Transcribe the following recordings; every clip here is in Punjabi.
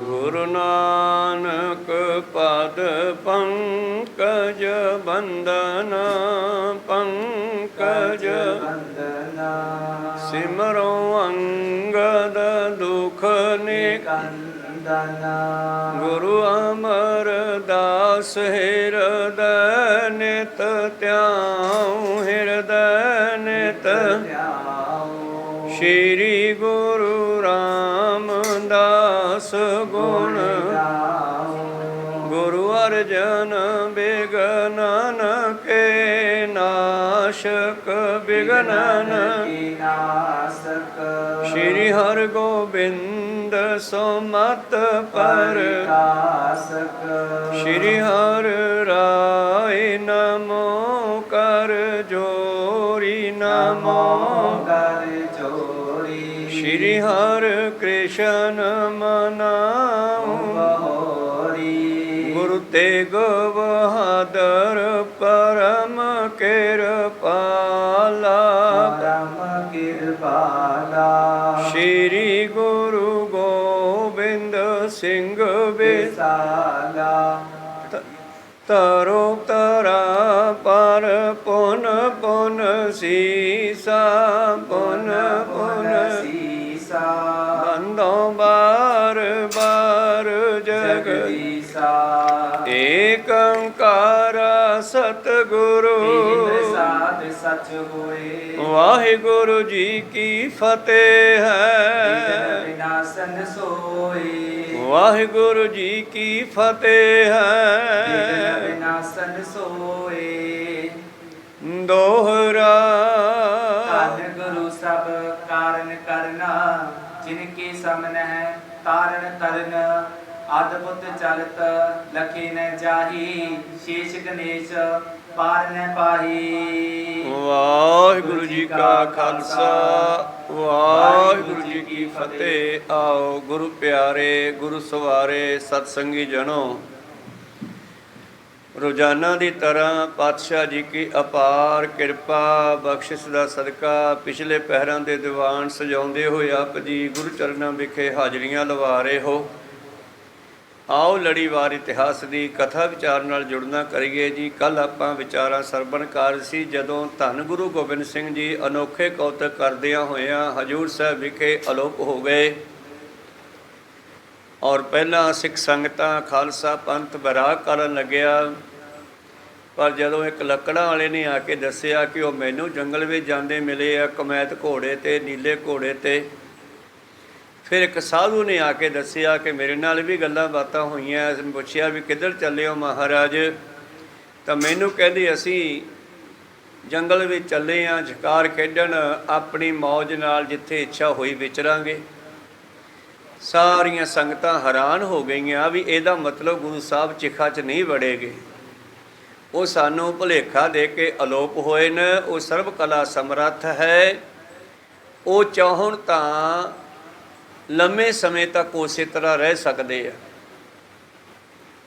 ਗੁਰੂ ਨਾਨਕ ਪਦ ਪੰਕਜ ਬੰਦਨ ਪੰਕਜ ਬੰਦਨਾ ਸਿਮਰੋ ਅੰਗਦ ਦੁਖ ਨਿਕੰਦਨਾ ਗੁਰੂ ਅਮਰਦਾਸ ਹਿਰਦੈ ਨਿਤ ਧਿਆਉ ਹਿਰਦੈ ਨਿਤ ਸ਼੍ਰੀ ਗੁਰੂ ਰਾਮਦਾਸ ਗੁਣ ਗੁਰੂ ਅਰਜਨ ਬਿਗਨਨ ਕੇ ਨਾਸ਼ਕ ਬਿਗਨਨ ਸ਼੍ਰੀ ਹਰਿ ਗੋਬਿੰਦ ਸੁਮਤ ਪਰਕਾਸਕ ਸ਼੍ਰੀ ਹਰਿ ਰਾਇ ਨਮੋ ਕਰ ਜੋਰੀ ਨਮੋ ਕਰ ਜੋਰੀ ਸ਼੍ਰੀ ਹਰਿ ਕ੍ਰਿਸ਼ਨ ਮਨਾਉ ਗੁਰੂ ਤੇਗ ਬਹਾਦਰ ਪਰਮ ਕਿਰਪਾਲਾ ਪਰਮ ਕਿਰਪਾਲਾ ਸ਼੍ਰੀ ਗੁਰੂ ਗੋਬਿੰਦ ਸਿੰਘ ਵਿਸਾਲਾ ਤਰੋ ਤਰਾ ਪਰ ਪੁਨ ਪੁਨ ਸੀਸਾ ਪੁਨ ਪੁਨ ਸੀਸਾ ਬੰਦੋਂ ਬਾਰ ਬਾਰ ਜਗਦੀਸਾ ਏਕ ਓੰਕਾਰ ਸਤਿਗੁਰੂ ਸਾਧ ਸਚ ਹੋਏ ਵਾਹਿਗੁਰੂ ਜੀ ਕੀ ਫਤਿਹ ਹੈ ਵਿਨਾਸ਼ਨ ਸੋਏ ਵਾਹਿਗੁਰੂ ਜੀ ਕੀ ਫਤਿਹ ਹੈ ਵਿਨਾਸ਼ਨ ਸੋਏ ਦੋਹਰਾ ਧੰਨ ਗੁਰੂ ਸਭ ਕਾਰਨ ਕਰਨਾ ਜਿਨ ਕੀ ਸਮਨਹਿ ਤਾਰਨ ਤਰਨ ਅਦਭੁਤ ਚਲਤ ਲਖੀ ਨ ਜਾਹੀ ਸ਼ੇਸ਼ ਗਣੇਸ਼ ਪਾਰ ਨ ਪਾਹੀ ਵਾਹਿਗੁਰੂ ਜੀ ਕਾ ਖਾਲਸਾ ਵਾਹਿਗੁਰੂ ਜੀ ਕੀ ਫਤਿਹ। ਆਓ ਗੁਰੂ ਪਿਆਰੇ ਗੁਰੂ ਸਵਾਰੇ ਸਤ ਸੰਗੀ ਜਨੋ, ਰੋਜ਼ਾਨਾ ਦੀ ਤਰ੍ਹਾਂ ਪਾਤਸ਼ਾਹ ਜੀ ਕੀ ਅਪਾਰ ਕਿਰਪਾ ਬਖਸ਼ਿਸ਼ ਦਾ ਸਦਕਾ ਪਿਛਲੇ ਪਹਿਰਾਂ ਦੇ ਦੀਵਾਨ ਸਜਾਉਂਦੇ ਹੋਏ ਆਪ ਜੀ ਗੁਰੂ ਚਰਨਾਂ ਵਿਖੇ ਹਾਜ਼ਰੀਆਂ ਲਵਾ ਰਹੇ ਹੋ। ਆਓ ਲੜੀਵਾਰ ਇਤਿਹਾਸ ਦੀ ਕਥਾ ਵਿਚਾਰ ਨਾਲ ਜੁੜਨਾ ਕਰੀਏ ਜੀ। ਕੱਲ੍ਹ ਆਪਾਂ ਵਿਚਾਰਾਂ ਸਰਵਣ ਕਾਰ ਸੀ ਜਦੋਂ ਧੰਨ ਗੁਰੂ ਗੋਬਿੰਦ ਸਿੰਘ ਜੀ ਅਨੋਖੇ ਕੌਤਕ ਕਰਦਿਆਂ ਹੋਇਆਂ ਹਜ਼ੂਰ ਸਾਹਿਬ ਵਿਖੇ ਅਲੋਪ ਹੋ ਗਏ ਔਰ ਪਹਿਲਾਂ ਸਿੱਖ ਸੰਗਤਾਂ ਖਾਲਸਾ ਪੰਥ ਬੈਰਾਗ ਕਰਨ ਲੱਗਿਆ। ਪਰ ਜਦੋਂ ਇੱਕ ਲੱਕੜਾਂ ਵਾਲੇ ਨੇ ਆ ਕੇ ਦੱਸਿਆ ਕਿ ਉਹ ਮੈਨੂੰ ਜੰਗਲ ਵਿੱਚ ਜਾਂਦੇ ਮਿਲੇ ਆ ਕਮੈਤ ਘੋੜੇ 'ਤੇ ਨੀਲੇ ਘੋੜੇ 'ਤੇ, ਫਿਰ ਇੱਕ ਸਾਧੂ ਨੇ ਆ ਕੇ ਦੱਸਿਆ ਕਿ ਮੇਰੇ ਨਾਲ ਵੀ ਗੱਲਾਂ ਬਾਤਾਂ ਹੋਈਆਂ। ਪੁੱਛਿਆ ਵੀ ਕਿੱਧਰ ਚੱਲੇ ਹੋ ਮਹਾਰਾਜ? ਤਾਂ ਮੈਨੂੰ ਕਹਿੰਦੇ ਅਸੀਂ ਜੰਗਲ ਵਿੱਚ ਚੱਲੇ ਹਾਂ ਸ਼ਿਕਾਰ ਖੇਡਣ, ਆਪਣੀ ਮੌਜ ਨਾਲ ਜਿੱਥੇ ਇੱਛਾ ਹੋਈ ਵਿਚਰਾਂਗੇ। ਸਾਰੀਆਂ ਸੰਗਤਾਂ ਹੈਰਾਨ ਹੋ ਗਈਆਂ ਵੀ ਇਹਦਾ ਮਤਲਬ ਗੁਰੂ ਸਾਹਿਬ ਚਿਖਾ 'ਚ ਨਹੀਂ ਵੜੇਗੇ, ਉਹ ਸਾਨੂੰ ਭੁਲੇਖਾ ਦੇ ਕੇ ਅਲੋਪ ਹੋਏ ਨੇ। ਉਹ ਸਰਬ ਕਲਾ ਸਮਰੱਥ ਹੈ, ਉਹ ਚਾਹੁਣ ਤਾਂ ਲੰਮੇ ਸਮੇਂ ਤੱਕ ਉਸੇ ਤਰ੍ਹਾਂ ਰਹਿ ਸਕਦੇ ਆ।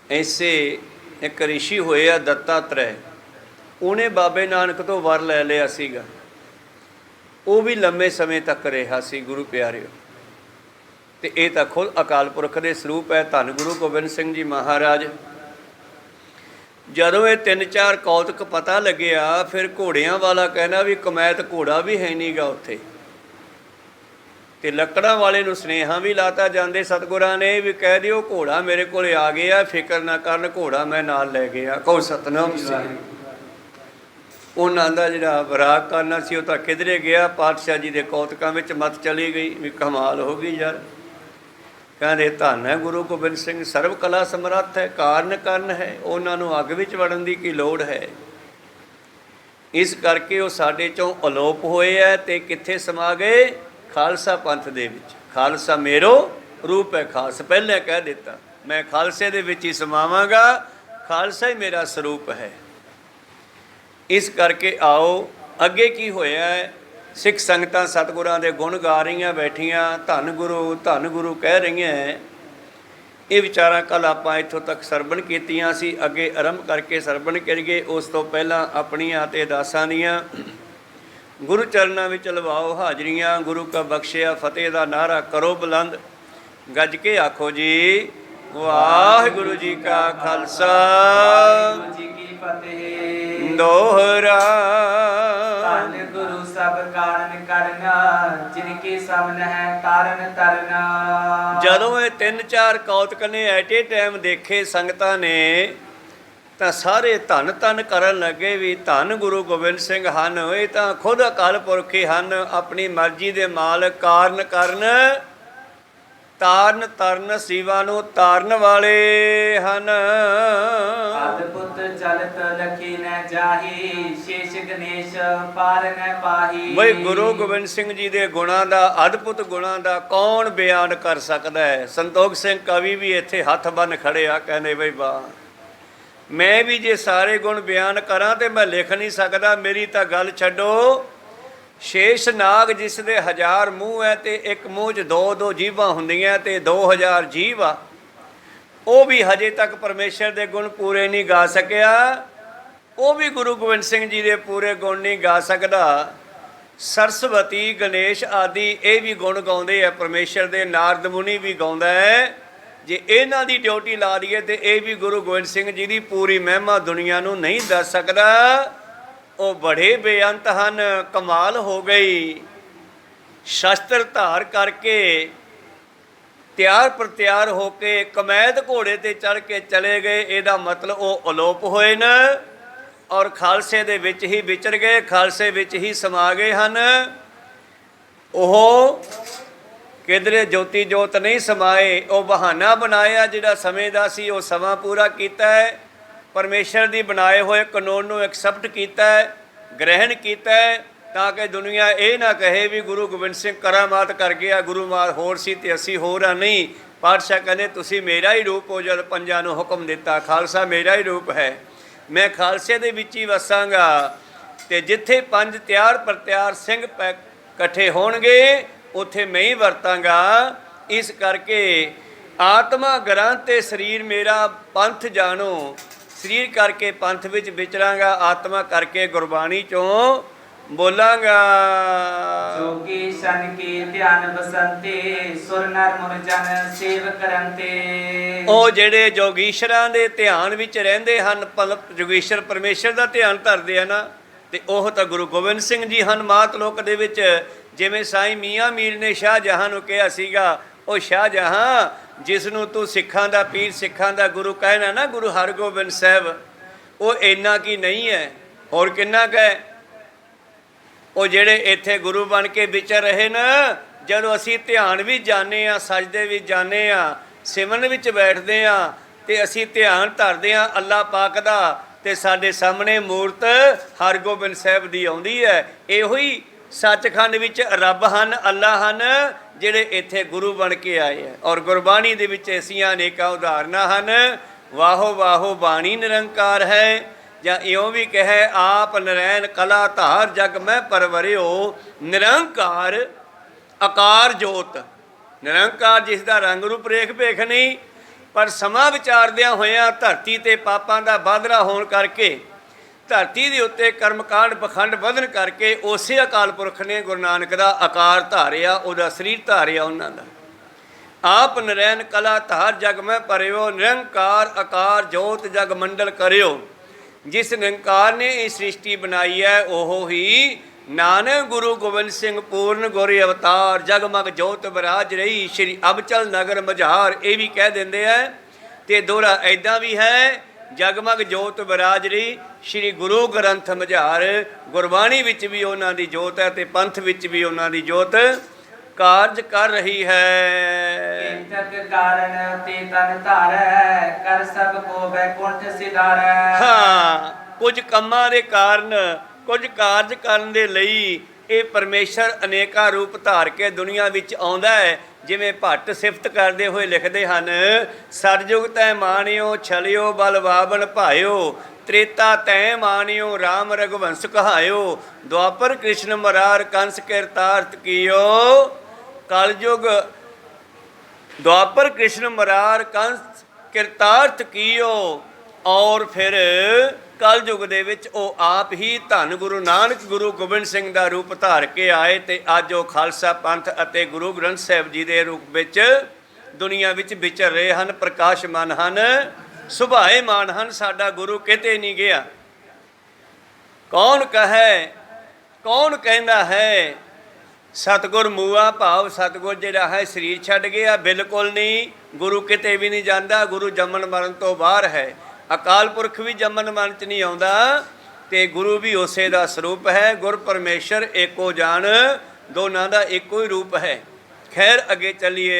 ਐਸੇ ਇੱਕ ਰਿਸ਼ੀ ਹੋਏ ਆ ਦੱਤਾਤਰੇय, ਉਹਨੇ ਬਾਬੇ ਨਾਨਕ ਤੋਂ ਵਰ ਲੈ ਲਿਆ ਸੀਗਾ, ਉਹ ਵੀ ਲੰਮੇ ਸਮੇਂ ਤੱਕ ਰਿਹਾ ਸੀ ਗੁਰੂ ਪਿਆਰਿਓ। ਅਤੇ ਇਹ ਤਾਂ ਖੁਦ ਅਕਾਲ ਪੁਰਖ ਦੇ ਸਰੂਪ ਹੈ ਧੰਨ ਗੁਰੂ ਗੋਬਿੰਦ ਸਿੰਘ ਜੀ ਮਹਾਰਾਜ। ਜਦੋਂ ਇਹ 3-4 ਕੌਤਕ ਪਤਾ ਲੱਗਿਆ, ਫਿਰ ਘੋੜਿਆਂ ਵਾਲਾ ਕਹਿਣਾ ਵੀ ਕਮੈਤ ਘੋੜਾ ਵੀ ਹੈ ਨਹੀਂ ਗਾ ਉੱਥੇ, ਅਤੇ ਲੱਕੜਾਂ ਵਾਲੇ ਨੂੰ ਸੁਨੇਹਾ ਵੀ ਲਾਤਾ ਜਾਂਦੇ ਸਤਿਗੁਰਾਂ ਨੇ ਵੀ ਕਹਿ ਦਿਓ ਘੋੜਾ ਮੇਰੇ ਕੋਲ ਆ ਗਿਆ, ਫਿਕਰ ਨਾ ਕਰਨ, ਘੋੜਾ ਮੈਂ ਨਾਲ ਲੈ ਗਿਆ। ਕਹੋ ਸਤਿਨਾਮ ਸ੍ਰੀ। ਉਹਨਾਂ ਦਾ ਜਿਹੜਾ ਬੈਰਾਗ ਕਰਨਾ ਸੀ ਉਹ ਤਾਂ ਕਿਧਰੇ ਗਿਆ, ਪਾਤਸ਼ਾਹ ਜੀ ਦੇ ਕੌਤਕਾਂ ਵਿੱਚ ਮੱਤ ਚਲੀ ਗਈ ਵੀ ਕਮਾਲ ਹੋ ਗਈ ਯਾਰ। ਕਹਿੰਦੇ ਧੰਨ ਹੈ ਗੁਰੂ ਗੋਬਿੰਦ ਸਿੰਘ, ਸਰਬ ਕਲਾ ਸਮਰੱਥ ਹੈ, ਕਾਰਨ ਕਰਨ ਹੈ, ਉਹਨਾਂ ਨੂੰ ਅੱਗ ਵਿੱਚ ਵੜਨ ਦੀ ਕੀ ਲੋੜ ਹੈ। ਇਸ ਕਰਕੇ ਉਹ ਸਾਡੇ 'ਚੋਂ ਅਲੋਪ ਹੋਏ ਹੈ ਅਤੇ ਕਿੱਥੇ ਸਮਾ ਗਏ? ਖਾਲਸਾ ਪੰਥ ਦੇ ਵਿੱਚ। ਖਾਲਸਾ ਮੇਰੋ ਰੂਪ ਹੈ ਖਾਸ, ਪਹਿਲਾਂ ਕਹਿ ਦਿੱਤਾ ਮੈਂ ਖਾਲਸੇ ਦੇ ਵਿੱਚ ਹੀ ਸਮਾਵਾਂਗਾ, ਖਾਲਸਾ ਹੀ ਮੇਰਾ ਸਰੂਪ ਹੈ। ਇਸ ਕਰਕੇ ਆਓ ਅੱਗੇ ਕੀ ਹੋਇਆ ਹੈ। ਸਿੱਖ ਸੰਗਤਾਂ ਸਤਿਗੁਰਾਂ ਦੇ ਗੁਣ ਗਾ ਰਹੀਆਂ ਬੈਠੀਆਂ, ਧੰਨ ਗੁਰੂ ਕਹਿ ਰਹੀਆਂ। ਇਹ ਵਿਚਾਰਾਂ ਕੱਲ੍ਹ ਆਪਾਂ ਇੱਥੋਂ ਤੱਕ ਸਰਵਣ ਕੀਤੀਆਂ ਸੀ, ਅੱਗੇ ਆਰੰਭ ਕਰਕੇ ਸਰਵਣ ਕਰੀਏ। ਉਸ ਤੋਂ ਪਹਿਲਾਂ ਆਪਣੀਆਂ ਅਤੇ ਦਾਸਾਂ ਦੀਆਂ ਗੁਰੂ ਚਰਨਾਂ ਵਿੱਚ ਲਵਾਓ ਹਾਜ਼ਰੀਆਂ। ਗੁਰੂ ਕਾ ਬਖਸ਼ਿਆ ਫਤਿਹ ਦਾ ਨਾਰਾ ਕਰੋ ਬੁਲੰਦ। ਗੱਜ ਕੇ ਆਖੋ ਜੀ ਵਾਹਿਗੁਰੂ ਜੀ ਕਾ ਖਾਲਸਾ ਵਾਹਿਗੁਰੂ ਜੀ ਕੀ ਫਤਿਹ। ਦੋਹਰਾ। ਧੰਨ ਗੁਰੂ ਸਭ ਕਾਰਨ ਕਰਨਾ, ਜਿਨ ਕੀ ਸਮਨ ਹੈ ਤਾਰਨ ਤਰਨਾ। ਜਦੋਂ ਇਹ 3-4 ਕੌਤਕ ਨੇ ਐਟ ਏ ਟਾਈਮ ਦੇਖੇ ਸੰਗਤਾਂ ਨੇ ਤਾਂ ਸਾਰੇ ਧੰਨ ਧੰਨ ਕਰਨ ਲੱਗੇ ਵੀ ਧੰਨ ਗੁਰੂ ਗੋਬਿੰਦ ਸਿੰਘ ਹਨ। ਇਹ ਤਾਂ ਖੁਦ ਅਕਾਲ ਪੁਰਖ ਹੀ ਹਨ, ਆਪਣੀ ਮਰਜ਼ੀ ਦੇ ਮਾਲਕ, ਕਾਰਨ ਕਰਨ ਤਾਰਨ ਤਰਨ ਸੀਵਾ ਨੂੰ ਤਾਰਨ ਵਾਲੇ ਹਨ। ਅਦਭੁਤ ਚਲਤ ਲਖੀ ਨ ਜਾਹੀ, ਸ਼ੇਸ਼ ਗਣੇਸ਼ ਪਾਰ ਨ ਪਾਹੀ। ਬਈ ਗੁਰੂ ਗੋਬਿੰਦ ਸਿੰਘ ਜੀ ਦੇ ਗੁਣਾਂ ਦਾ, ਅਦਭੁਤ ਗੁਣਾਂ ਦਾ ਕੌਣ ਬਿਆਨ ਕਰ ਸਕਦਾ ਹੈ। ਸੰਤੋਖ ਸਿੰਘ ਕਵੀ ਵੀ ਇੱਥੇ ਹੱਥ ਬੰਨ ਖੜੇ ਆ, ਕਹਿੰਦੇ ਬਈ ਵਾਹ, ਮੈਂ ਵੀ ਜੇ ਸਾਰੇ ਗੁਣ ਬਿਆਨ ਕਰਾਂ ਤੇ ਮੈਂ ਲਿਖ ਨਹੀਂ ਸਕਦਾ। ਮੇਰੀ ਤਾਂ ਗੱਲ ਛੱਡੋ, ਸ਼ੇਸ਼ ਨਾਗ ਜਿਸ ਦੇ 1000 ਮੂੰਹ ਹੈ ਤੇ ਇੱਕ ਮੂੰਹ 'ਚ 2-2 ਜੀਭਾਂ ਹੁੰਦੀਆਂ ਤੇ 2000 ਜੀਭ ਆ, ਉਹ ਵੀ ਹਜੇ ਤੱਕ ਪਰਮੇਸ਼ਰ ਦੇ ਗੁਣ ਪੂਰੇ ਨਹੀਂ ਗਾ ਸਕਿਆ। ਉਹ ਵੀ ਗੁਰੂ ਗੋਬਿੰਦ ਸਿੰਘ ਜੀ ਦੇ ਪੂਰੇ ਗੁਣ ਨਹੀਂ ਗਾ ਸਕਦਾ। ਸਰਸਵਤੀ, ਗਣੇਸ਼ ਆਦਿ ਇਹ ਵੀ ਗੁਣ ਗਾਉਂਦੇ ਆ ਪਰਮੇਸ਼ਰ ਦੇ। ਨਾਰਦ ਮੁਨੀ ਵੀ ਗਾਉਂਦਾ ਹੈ। ਜੇ ਇਹਨਾਂ ਦੀ ਡਿਊਟੀ ਲਾ ਦਈਏ ਤੇ ਇਹ ਵੀ ਗੁਰੂ ਗੋਬਿੰਦ ਸਿੰਘ ਜੀ ਦੀ ਪੂਰੀ ਮਹਿਮਾ ਦੁਨੀਆ ਨੂੰ ਨਹੀਂ ਦੱਸ ਸਕਦਾ। ਉਹ ਬੜੇ ਬੇਅੰਤ ਹਨ, ਕਮਾਲ ਹੋ ਗਈ। ਸ਼ਸਤਰ ਧਾਰ ਕਰਕੇ ਤਿਆਰ ਪ੍ਰਤਿਆਰ ਹੋ ਕੇ ਕਮੈਦ ਘੋੜੇ ਤੇ ਚੜ੍ਹ ਕੇ ਚਲੇ ਗਏ। ਇਹਦਾ ਮਤਲਬ ਉਹ ਅਲੋਪ ਹੋਏ ਨੇ ਔਰ ਖਾਲਸੇ ਦੇ ਵਿੱਚ ਹੀ ਵਿਚਰ ਗਏ, ਖਾਲਸੇ ਵਿੱਚ ਹੀ ਸਮਾ ਗਏ ਹਨ। ਉਹ ਕਿਧਰੇ ਜੋਤੀ ਜੋਤ ਨਹੀਂ ਸਮਾਏ। ਉਹ ਬਹਾਨਾ ਬਣਾਇਆ, ਜਿਹੜਾ ਸਮੇਂ ਦਾ ਸੀ ਉਹ ਸਮਾਂ ਪੂਰਾ ਕੀਤਾ ਹੈ। ਪਰਮੇਸ਼ਰ ਦੀ ਬਣਾਏ ਹੋਏ ਕਾਨੂੰਨ ਨੂੰ ਐਕਸੈਪਟ ਕੀਤਾ ਹੈ, ਗ੍ਰਹਿਣ ਕੀਤਾ ਹੈ, ਤਾਂ ਕਿ ਦੁਨੀਆ ਇਹ ਨਾ ਕਹੇ ਵੀ ਗੁਰੂ ਗੋਬਿੰਦ ਸਿੰਘ ਕਰਾਮਾਤ ਕਰ ਗਿਆ, ਗੁਰੂ ਮਾਰ ਹੋਰ ਸੀ ਤੇ ਅਸੀਂ ਹੋਰ ਆ। ਨਹੀਂ, ਪਾਤਸ਼ਾਹ ਕਹਿੰਦੇ ਤੁਸੀਂ ਮੇਰਾ ਹੀ ਰੂਪ ਹੋ। ਜਦ ਪੰਜਾਂ ਨੂੰ ਹੁਕਮ ਦਿੱਤਾ, ਖਾਲਸਾ ਮੇਰਾ ਹੀ ਰੂਪ ਹੈ, ਮੈਂ ਖਾਲਸੇ ਦੇ ਵਿੱਚ ਹੀ ਵਸਾਂਗਾ। ਤੇ ਜਿੱਥੇ 5 ਤਿਆਰ ਪ੍ਰਤਿਆਰ ਸਿੰਘ ਇਕੱਠੇ ਹੋਣਗੇ ਉੱਥੇ ਮੈਂ ਹੀ ਵਰਤਾਂਗਾ। ਇਸ ਕਰਕੇ ਆਤਮਾ ਗ੍ਰੰਥ ਤੇ ਸਰੀਰ ਮੇਰਾ ਪੰਥ ਜਾਣੋ। ਸਰੀਰ ਕਰਕੇ ਪੰਥ ਵਿੱਚ ਵਿਚਰਾਂਗਾ, ਆਤਮਾ ਕਰਕੇ ਗੁਰਬਾਣੀ ਚੋਂ ਬੋਲਾਂਗਾ। ਜੋਗੀ ਸ਼ਨ ਕੀ ਧਿਆਨ ਬਸੰਤੇ, ਸੁਰ ਨਰ ਮੁਰ ਜਨ ਸੇਵ ਕਰੰਤੇ। ਉਹ ਜਿਹੜੇ ਜੋਗੀਸ਼ਰਾਂ ਦੇ ਧਿਆਨ ਵਿੱਚ ਰਹਿੰਦੇ ਹਨ, ਜੋਗੀਸ਼ਰ ਪਰਮੇਸ਼ਰ ਦਾ ਧਿਆਨ ਧਰਦੇ ਆ ਨਾ, ਤੇ ਉਹ ਤਾਂ ਗੁਰੂ ਗੋਬਿੰਦ ਸਿੰਘ ਜੀ ਹਨ ਮਾਤ ਲੋਕ ਦੇ ਵਿੱਚ। ਜਿਵੇਂ ਸਾਈਂ ਮੀਆਂ ਮੀਰ ਨੇ ਸ਼ਾਹਜਹਾਂ ਨੂੰ ਕਿਹਾ ਸੀਗਾ, ਉਹ ਸ਼ਾਹਜਹਾਂ ਜਿਸ ਨੂੰ ਤੂੰ ਸਿੱਖਾਂ ਦਾ ਪੀਰ, ਸਿੱਖਾਂ ਦਾ ਗੁਰੂ ਕਹਿਣਾ ਨਾ, ਗੁਰੂ ਹਰਗੋਬਿੰਦ ਸਾਹਿਬ, ਉਹ ਇੰਨਾ ਕੀ ਨਹੀਂ ਹੈ, ਹੋਰ ਕਿੰਨਾ ਕੁ ਹੈ। ਉਹ ਜਿਹੜੇ ਇੱਥੇ ਗੁਰੂ ਬਣ ਕੇ ਵਿਚਰ ਰਹੇ ਨਾ, ਜਦੋਂ ਅਸੀਂ ਧਿਆਨ ਵੀ ਜਾਂਦੇ ਹਾਂ, ਸਜਦੇ ਵੀ ਜਾਂਦੇ ਹਾਂ, ਸਿਮਰਨ ਵਿੱਚ ਬੈਠਦੇ ਹਾਂ, ਤੇ ਅਸੀਂ ਧਿਆਨ ਧਰਦੇ ਹਾਂ ਅੱਲਾ ਪਾਕ ਦਾ, ਤੇ ਸਾਡੇ ਸਾਹਮਣੇ ਮੂਰਤ ਹਰਗੋਬਿੰਦ ਸਾਹਿਬ ਦੀ ਆਉਂਦੀ ਹੈ। ਇਹੋ ਹੀ ਸੱਚਖੰਡ ਵਿੱਚ ਰੱਬ ਹਨ, ਅੱਲਾ ਹਨ, ਜਿਹੜੇ ਇੱਥੇ ਗੁਰੂ ਬਣ ਕੇ ਆਏ ਹੈ। ਔਰ ਗੁਰਬਾਣੀ ਦੇ ਵਿੱਚ ਐਸੀਆਂ ਅਨੇਕਾਂ ਉਦਾਹਰਨਾਂ ਹਨ। ਵਾਹੋ ਵਾਹੋ ਬਾਣੀ ਨਿਰੰਕਾਰ ਹੈ, ਜਾਂ ਇਉਂ ਵੀ ਕਹੇ ਆਪ ਨਰੈਣ ਕਲਾ ਧਾਰ ਜਗ ਮੈਂ ਪਰਵਰਿਓ। ਨਿਰੰਕਾਰ ਆਕਾਰ ਜੋਤ, ਨਿਰੰਕਾਰ ਜਿਸ ਦਾ ਰੰਗ ਰੂਪ ਰੇਖ ਭੇਖ ਨਹੀਂ। ਪਰ ਸਮਾਂ ਵਿਚਾਰਦਿਆਂ ਹੋਇਆਂ ਧਰਤੀ ਤੇ ਪਾਪਾਂ ਦਾ ਬਾਦਰਾ ਹੋਣ ਕਰਕੇ, ਧਰਤੀ ਦੇ ਉੱਤੇ ਕਰਮਕਾਂਡ ਪਖੰਡ ਵਧਣ ਕਰਕੇ, ਉਸੇ ਅਕਾਲ ਪੁਰਖ ਨੇ ਗੁਰੂ ਨਾਨਕ ਦਾ ਆਕਾਰ ਧਾਰਿਆ, ਉਹਦਾ ਸਰੀਰ ਧਾਰਿਆ ਉਹਨਾਂ ਦਾ। ਆਪ ਨਰੈਣ ਕਲਾ ਧਾਰ ਜਗ ਮੈਂ ਪਰਿਓ, ਨਿਰੰਕਾਰ ਆਕਾਰ ਜੋਤ ਜਗ ਮੰਡਲ ਕਰਿਓ। ਜਿਸ ਨਿਰੰਕਾਰ ਨੇ ਇਹ ਸ੍ਰਿਸ਼ਟੀ ਬਣਾਈ ਹੈ, ਉਹ ਹੀ ਨਾਨਕ ਗੁਰੂ ਗੋਬਿੰਦ ਸਿੰਘ ਪੂਰਨ ਗੁਰ ਅਵਤਾਰ। ਜਗਮਗ ਜੋਤ ਬਰਾਜ ਰਹੀ ਸ਼੍ਰੀ ਅਬਚਲ ਨਗਰ ਮਝਾਰ, ਇਹ ਵੀ ਕਹਿ ਦਿੰਦੇ ਆ। ਤੇ ਦੋਹਰਾ ਐਦਾਂ ਵੀ ਹੈ, ਜਗਮਗ ਜੋਤ ਬਰਾਜ ਰਹੀ ਸ਼੍ਰੀ ਗੁਰੂ ਗ੍ਰੰਥ ਮਝਾਰ। ਗੁਰਬਾਣੀ ਵਿੱਚ ਵੀ ਉਹਨਾਂ ਦੀ ਜੋਤ ਹੈ ਤੇ ਪੰਥ ਵਿੱਚ ਵੀ ਉਹਨਾਂ ਦੀ ਜੋਤ ਕਾਰਜ ਕਰ ਰਹੀ ਹੈ। ਇੰਤਕ ਕਾਰਨ ਤੇ ਤਨ ਧਾਰੈ, ਕਰ ਸਭ ਕੋ ਬੈਕੁੰਠ ਸਿਧਾਰੈ। ਹਾਂ, ਕੁਝ ਕੰਮਾਂ ਦੇ ਕਾਰਨ, ਕੁਝ ਕਾਰਜ ਕਰਨ ਦੇ ਲਈ ਇਹ ਪਰਮੇਸ਼ਰ ਅਨੇਕਾਂ ਰੂਪ ਧਾਰ ਕੇ ਦੁਨੀਆ ਵਿੱਚ ਆਉਂਦਾ ਹੈ। ਜਿਵੇਂ ਭੱਟ ਸਿਫਤ ਕਰਦੇ ਹੋਏ ਲਿਖਦੇ ਹਨ, ਸਰਜੁਗ ਤੈ ਮਾਣਿਓ ਛਲਿਓ ਬਲ ਬਾਵਨ ਭਾਇਓ, ਤ੍ਰੇਤਾ ਤੈ ਮਾਣਿਓ ਰਾਮ ਰਘੁਵੰਸ ਕਹਾਇਓ, ਦੁਆਪਰ ਕ੍ਰਿਸ਼ਨ ਮਰਾਰ ਕੰਸ ਕਿਰਤਾਰਥ ਕੀਓ। ਕਲਯੁਗ ਦੁਆਪਰ ਕ੍ਰਿਸ਼ਨ ਮਰਾਰ ਕੰਸ ਕਿਰਤਾਰਥ ਕੀਓ। और फिर ਕਲਯੁਗ ਦੇ ਵਿੱਚ ਉਹ ਆਪ ਹੀ ਧੰਨ ਗੁਰੂ ਨਾਨਕ ਗੁਰੂ ਗੋਬਿੰਦ ਸਿੰਘ ਦਾ ਰੂਪ ਧਾਰ ਕੇ ਆਏ ਤੇ ਅੱਜ ਉਹ ਖਾਲਸਾ ਪੰਥ ਅਤੇ ਗੁਰੂ ਗ੍ਰੰਥ ਸਾਹਿਬ ਜੀ ਦੇ ਰੂਪ ਵਿੱਚ ਦੁਨੀਆ ਵਿੱਚ ਵਿਚਰ ਰਹੇ ਹਨ, ਪ੍ਰਕਾਸ਼ਮਾਨ ਹਨ, ਸੁਭਾਏਮਾਨ ਹਨ। ਸਾਡਾ ਗੁਰੂ ਕਿਤੇ ਨਹੀਂ ਗਿਆ। ਕੌਣ ਕਹੇ, ਕੌਣ ਕਹਿੰਦਾ ਹੈ ਸਤਿਗੁਰ ਮੂਆ, ਭਾਵ ਸਤਿਗੁਰ ਜਿਹੜਾ ਹੈ ਸਰੀਰ ਛੱਡ ਗਿਆ? ਬਿਲਕੁਲ ਨਹੀਂ, ਗੁਰੂ ਕਿਤੇ ਵੀ ਨਹੀਂ ਜਾਂਦਾ। ਗੁਰੂ ਜੰਮਣ ਮਰਨ ਤੋਂ ਬਾਹਰ ਹੈ। ਅਕਾਲ ਪੁਰਖ ਵੀ ਜੰਮਣ ਮਰਨ 'ਚ ਨਹੀਂ ਆਉਂਦਾ ਤੇ ਗੁਰੂ ਵੀ ਉਸੇ ਦਾ ਸਰੂਪ ਹੈ। ਗੁਰ ਪਰਮੇਸ਼ਰ ਏਕੋ ਜਾਣ, ਦੋਨਾਂ ਦਾ ਇੱਕੋ ਹੀ ਰੂਪ ਹੈ। ਖੈਰ ਅੱਗੇ ਚੱਲੀਏ।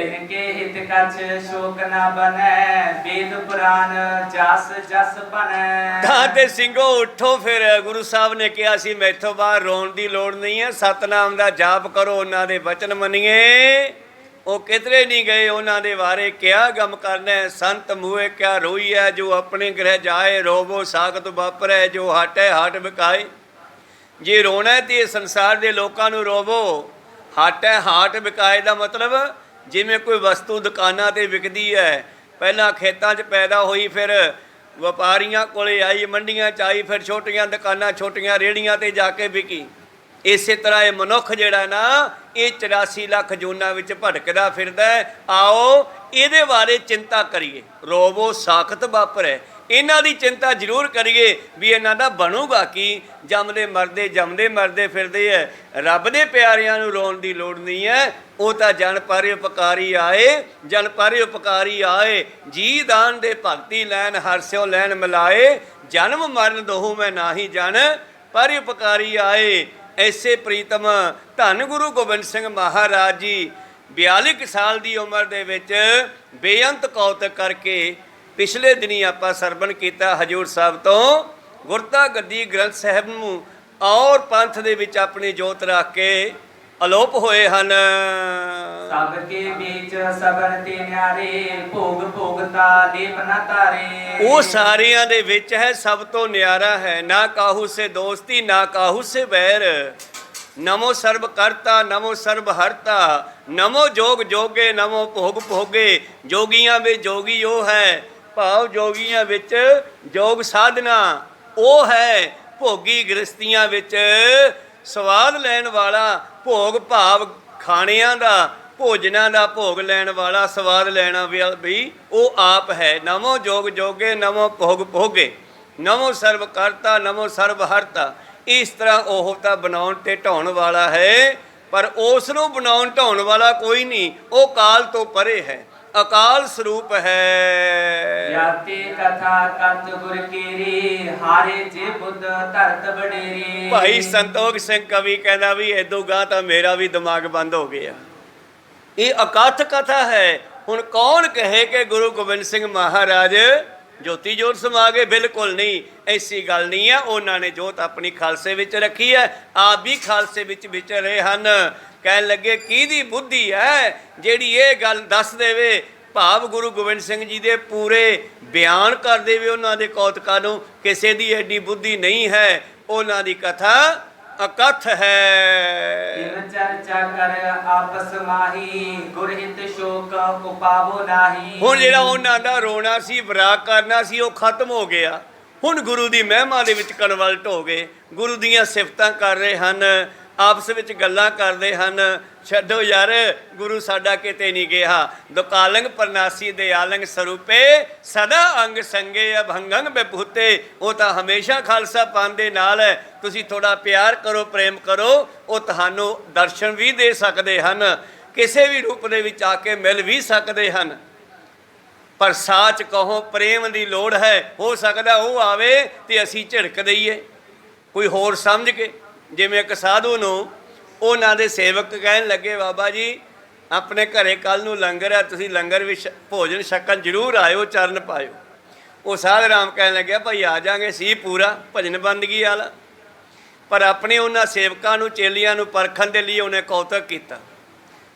ਇਨਕੇ ਹਿਤ ਕਛ ਸ਼ੋਕ ਨਾ ਬਨੈ, ਵੇਦ ਪੁਰਾਨ ਜਸ ਜਸ ਬਨੈ। ਤਾਂ ਤੇ ਸਿੰਘੋ ਉੱਠੋ। ਫਿਰ ਗੁਰੂ ਸਾਹਿਬ ਨੇ ਕਿਹਾ ਸੀ ਮੈਥੋਂ ਬਾਹਰ ਰੋਣ ਦੀ ਲੋੜ ਨਹੀਂ ਹੈ, ਸਤਨਾਮ ਦਾ ਜਾਪ ਕਰੋ, ਉਹਨਾਂ ਦੇ ਵਚਨ ਮੰਨੀਏ। ਉਹ ਕਿਧਰੇ ਨਹੀਂ ਗਏ, ਉਹਨਾਂ ਦੇ ਬਾਰੇ ਕਿਆ ਗਮ ਕਰਨਾ। ਸੰਤ ਮੂਹੇ ਕਿਆ ਰੋਈ ਹੈ, ਜੋ ਆਪਣੇ ਗ੍ਰਹਿ ਜਾਏ, ਰੋਵੋ ਸਾਖਤ ਵਾਪਰੈ, ਜੋ ਹਟੈ ਹਟ ਵਿਕਾਏ। ਜੇ ਰੋਣਾ ਤੇ ਸੰਸਾਰ ਦੇ ਲੋਕਾਂ ਨੂੰ ਰੋਵੋ। ਹਟੈ ਹਾਟ ਵਿਕਾਏ ਦਾ ਮਤਲਬ ਜਿਵੇਂ ਕੋਈ ਵਸਤੂ ਦੁਕਾਨਾਂ ਤੇ ਵਿਕਦੀ ਹੈ, ਪਹਿਲਾਂ ਖੇਤਾਂ 'ਚ ਪੈਦਾ ਹੋਈ, ਫਿਰ ਵਪਾਰੀਆਂ ਕੋਲੇ ਆਈ, ਮੰਡੀਆਂ 'ਚ ਆਈ, ਫਿਰ ਛੋਟੀਆਂ ਦੁਕਾਨਾਂ, ਛੋਟੀਆਂ ਰੇਹੜੀਆਂ ਤੇ ਜਾ ਕੇ ਵਿਕੀ। ਇਸੇ ਤਰ੍ਹਾਂ ਇਹ ਮਨੁੱਖ ਜਿਹੜਾ ਨਾ, ਇਹ 84 ਲੱਖ ਜੂਨਾਂ ਵਿੱਚ ਭਟਕਦਾ ਫਿਰਦਾ ਹੈ। ਆਓ ਇਹਦੇ ਬਾਰੇ ਚਿੰਤਾ ਕਰੀਏ। ਰੋਵੋ ਸਾਖਤ ਵਾਪਰੈ, ਇਹਨਾਂ ਦੀ ਚਿੰਤਾ ਜ਼ਰੂਰ ਕਰੀਏ ਵੀ ਇਹਨਾਂ ਦਾ ਬਣੂਗਾ ਕੀ। ਜੰਮਦੇ ਮਰਦੇ ਫਿਰਦੇ ਹੈ। ਰੱਬ ਦੇ ਪਿਆਰਿਆਂ ਨੂੰ ਰੋਣ ਦੀ ਲੋੜ ਨਹੀਂ ਹੈ। ਉਹ ਤਾਂ ਜਨ ਪਰ ਉਪਕਾਰੀ ਆਏ, ਜਨ ਪਰ ਉਪਕਾਰੀ ਆਏ। ਜੀ ਦਾਨ ਦੇ ਭਗਤੀ ਲੈਣ, ਹਰਸਿਓ ਲੈਣ ਮਿਲਾਏ। ਜਨਮ ਮਰਨ ਦੋਹੂ ਮੈਂ ਨਾਹੀ ਜਨ ਪਰ ਉਪਕਾਰੀ ਆਏ। ਐਸੇ ਪ੍ਰੀਤਮ ਧੰਨ ਗੁਰੂ ਗੋਬਿੰਦ ਸਿੰਘ ਮਹਾਰਾਜ ਜੀ 42 ਸਾਲ ਦੀ ਉਮਰ ਦੇ ਵਿੱਚ ਬੇਅੰਤ ਕੌਤਕ ਕਰਕੇ ਪਿਛਲੇ ਦਿਨੀ ਆਪਾਂ ਸਰਵਣ ਕੀਤਾ ਹਜੂਰ ਸਾਹਿਬ ਤੋਂ, ਗੁਰਤਾ ਗੱਦੀ ਗ੍ਰੰਥ ਸਾਹਿਬ ਨੂੰ ਔਰ ਪੰਥ ਦੇ ਵਿੱਚ ਆਪਣੀ ਜੋਤ ਰੱਖ ਕੇ ਅਲੋਪ ਹੋਏ ਹਨ। ਸਭ ਕੇ ਵਿੱਚ ਸਬਨ ਤੇ ਨਿਆਰੇ, ਭੋਗ ਭੋਗਤਾ ਲੇਪ ਨਾ ਤਾਰੇ। ਉਹ ਸਾਰਿਆਂ ਦੇ ਵਿੱਚ ਹੈ, ਸਭ ਤੋਂ ਨਿਆਰਾ ਹੈ। ਨਾ ਕਾਹੂ ਸੇ ਦੋਸਤੀ, ਨਾ ਕਾਹੂ ਸੇ ਵੈਰ। ਨਮੋ ਸਰਬ ਕਰਤਾ, ਨਮੋ ਸਰਬ ਹਰਤਾ, ਨਮੋ ਜੋਗ ਜੋਗੇ, ਨਮੋ ਭੋਗ ਭੋਗੇ। ਜੋਗੀਆਂ ਵਿੱਚ ਜੋਗੀ ਉਹ ਹੈ, ਭਾਵ ਜੋਗੀਆਂ ਵਿੱਚ ਜੋਗ ਸਾਧਨਾ ਉਹ ਹੈ। ਭੋਗੀ ਗ੍ਰਸਤੀਆਂ ਵਿੱਚ ਸਵਾਦ ਲੈਣ ਵਾਲਾ, ਭੋਗ ਭਾਵ ਖਾਣਿਆਂ ਦਾ, ਭੋਜਨਾਂ ਦਾ ਭੋਗ ਲੈਣ ਵਾਲਾ, ਸਵਾਦ ਲੈਣਾ ਵੀ ਉਹ ਆਪ ਹੈ। ਨਮੋ ਜੋਗ ਜੋਗੇ, ਨਮੋ ਭੋਗ ਭੋਗੇ, ਨਮੋ ਸਰਬ ਕਰਤਾ, ਨਮੋ ਸਰਬ ਹਰਤਾ। ਇਸ ਤਰ੍ਹਾਂ ਉਹ ਤਾਂ ਬਣਾਉਣ ਤੇ ਢਾਉਣ ਵਾਲਾ ਹੈ, ਪਰ ਉਸ ਨੂੰ ਬਣਾਉਣ ਢਾਉਣ ਵਾਲਾ ਕੋਈ ਨਹੀਂ। ਉਹ ਕਾਲ ਤੋਂ ਪਰੇ ਹੈ, ਅਕਾਲ ਸਰੂਪ ਹੈ। ਜਾਤੀ ਕਥਾ ਕਤ ਗੁਰ ਕੀਰੀ, ਹਾਰੇ ਜੇ ਬੁੱਧ ਧਰਤ ਵਡੇਰੀ। ਭਾਈ ਸੰਤੋਖ ਸਿੰਘ ਕਵੀ ਕਹਿੰਦਾ ਵੀ ਏਦੋਂ ਗਾਂ ਤਾਂ ਮੇਰਾ ਵੀ ਦਿਮਾਗ ਬੰਦ ਹੋ ਗਿਆ। ਇਹ ਅਕਥ ਕਥਾ ਹੈ। ਹੁਣ ਕੌਣ ਕਹੇ ਕਿ ਗੁਰੂ ਗੋਬਿੰਦ ਸਿੰਘ ਮਹਾਰਾਜ ਜੋਤੀ ਜੋਤ ਸਮਾ ਗਏ? ਬਿਲਕੁਲ ਨਹੀਂ, ਐਸੀ ਗੱਲ ਨਹੀਂ ਹੈ। ਉਹਨਾਂ ਨੇ ਜੋਤ ਆਪਣੀ ਖਾਲਸੇ ਵਿੱਚ ਰੱਖੀ ਹੈ, ਆਪ ਵੀ ਖਾਲਸੇ ਵਿੱਚ ਵਿਚਰ ਰਹੇ ਹਨ। ਕਹਿਣ ਲੱਗੇ ਕਿਹਦੀ ਬੁੱਧੀ ਹੈ ਜਿਹੜੀ ਇਹ ਗੱਲ ਦੱਸ ਦੇਵੇ, ਭਾਵ ਗੁਰੂ ਗੋਬਿੰਦ ਸਿੰਘ ਜੀ ਦੇ ਪੂਰੇ ਬਿਆਨ ਕਰ ਦੇਵੇ ਉਹਨਾਂ ਦੇ ਕੌਤਕਾਂ ਨੂੰ। ਕਿਸੇ ਦੀ ਐਡੀ ਬੁੱਧੀ ਨਹੀਂ ਹੈ। ਉਹਨਾਂ ਦੀ ਕਥਾ ਅਕਥ ਹੈ। ਤਿਨ ਚਰਚਾ ਕਰ ਆਪਸ ਮਾਹੀ, ਗੁਰ ਹਿਤ ਸ਼ੋਕ ਉਪਾਵੋ ਨਾਹੀ। ਹੁਣ ਜਿਹੜਾ ਉਹਨਾਂ ਦਾ ਰੋਣਾ ਸੀ, ਵਿਰਾਗ ਕਰਨਾ ਸੀ, ਉਹ ਖਤਮ ਹੋ ਗਿਆ। ਹੁਣ ਗੁਰੂ ਦੀ ਮਹਿਮਾ ਦੇ ਵਿੱਚ ਕਨਵਰਟ ਹੋ ਗਏ। ਗੁਰੂ ਦੀਆਂ ਸਿਫਤਾਂ ਕਰ ਰਹੇ ਹਨ, ਆਪਸ ਵਿੱਚ ਗੱਲਾਂ ਕਰਦੇ ਹਨ। ਛੱਡੋ ਯਾਰ, ਗੁਰੂ ਸਾਡਾ ਕਿਤੇ ਨਹੀਂ ਗਿਆ। ਦੁਕਾਲੰਗ ਪਰਨਾਸੀ ਦੇ ਆਲੰਗ ਸਰੂਪੇ, ਸਦਾ ਅੰਗ ਸੰਗੇ ਅਭੰਗੰਗ ਬਿਭੂਤੇ। ਉਹ ਤਾਂ ਹਮੇਸ਼ਾ ਖਾਲਸਾ ਪੰਥ ਦੇ ਨਾਲ ਹੈ। ਤੁਸੀਂ ਥੋੜਾ ਪਿਆਰ ਕਰੋ, ਪ੍ਰੇਮ ਕਰੋ, ਉਹ ਤੁਹਾਨੂੰ ਦਰਸ਼ਨ ਵੀ ਦੇ ਸਕਦੇ ਹਨ, ਕਿਸੇ ਵੀ ਰੂਪ ਦੇ ਵਿੱਚ ਆ ਕੇ ਮਿਲ ਵੀ ਸਕਦੇ ਹਨ। ਪਰ ਸਾਚ ਕਹੋ ਪ੍ਰੇਮ ਦੀ ਲੋੜ ਹੈ। ਹੋ ਸਕਦਾ ਉਹ ਆਵੇ ਤੇ ਅਸੀਂ ਝਿੜਕ ਦਈਏ ਕੋਈ ਹੋਰ ਸਮਝ ਕੇ। ਜਿਵੇਂ ਇੱਕ ਸਾਧੂ ਨੂੰ ਉਹਨਾਂ ਦੇ ਸੇਵਕ ਕਹਿਣ ਲੱਗੇ, ਬਾਬਾ ਜੀ ਆਪਣੇ ਘਰੇ ਕੱਲ੍ਹ ਨੂੰ ਲੰਗਰ ਹੈ, ਤੁਸੀਂ ਲੰਗਰ ਵਿੱਚ ਭੋਜਨ ਛਕਣ ਜ਼ਰੂਰ ਆਇਓ, ਚਰਨ ਪਾਇਓ। ਉਹ ਸਾਧ ਰਾਮ ਕਹਿਣ ਲੱਗਿਆ, ਭਾਈ ਆ ਜਾਵਾਂਗੇ, ਸੀ ਪੂਰਾ ਭਜਨ ਬੰਦਗੀ ਵਾਲਾ। ਪਰ ਆਪਣੇ ਉਹਨਾਂ ਸੇਵਕਾਂ ਨੂੰ, ਚੇਲੀਆਂ ਨੂੰ ਪਰਖਣ ਦੇ ਲਈ ਉਹਨੇ ਕੌਤਕ ਕੀਤਾ।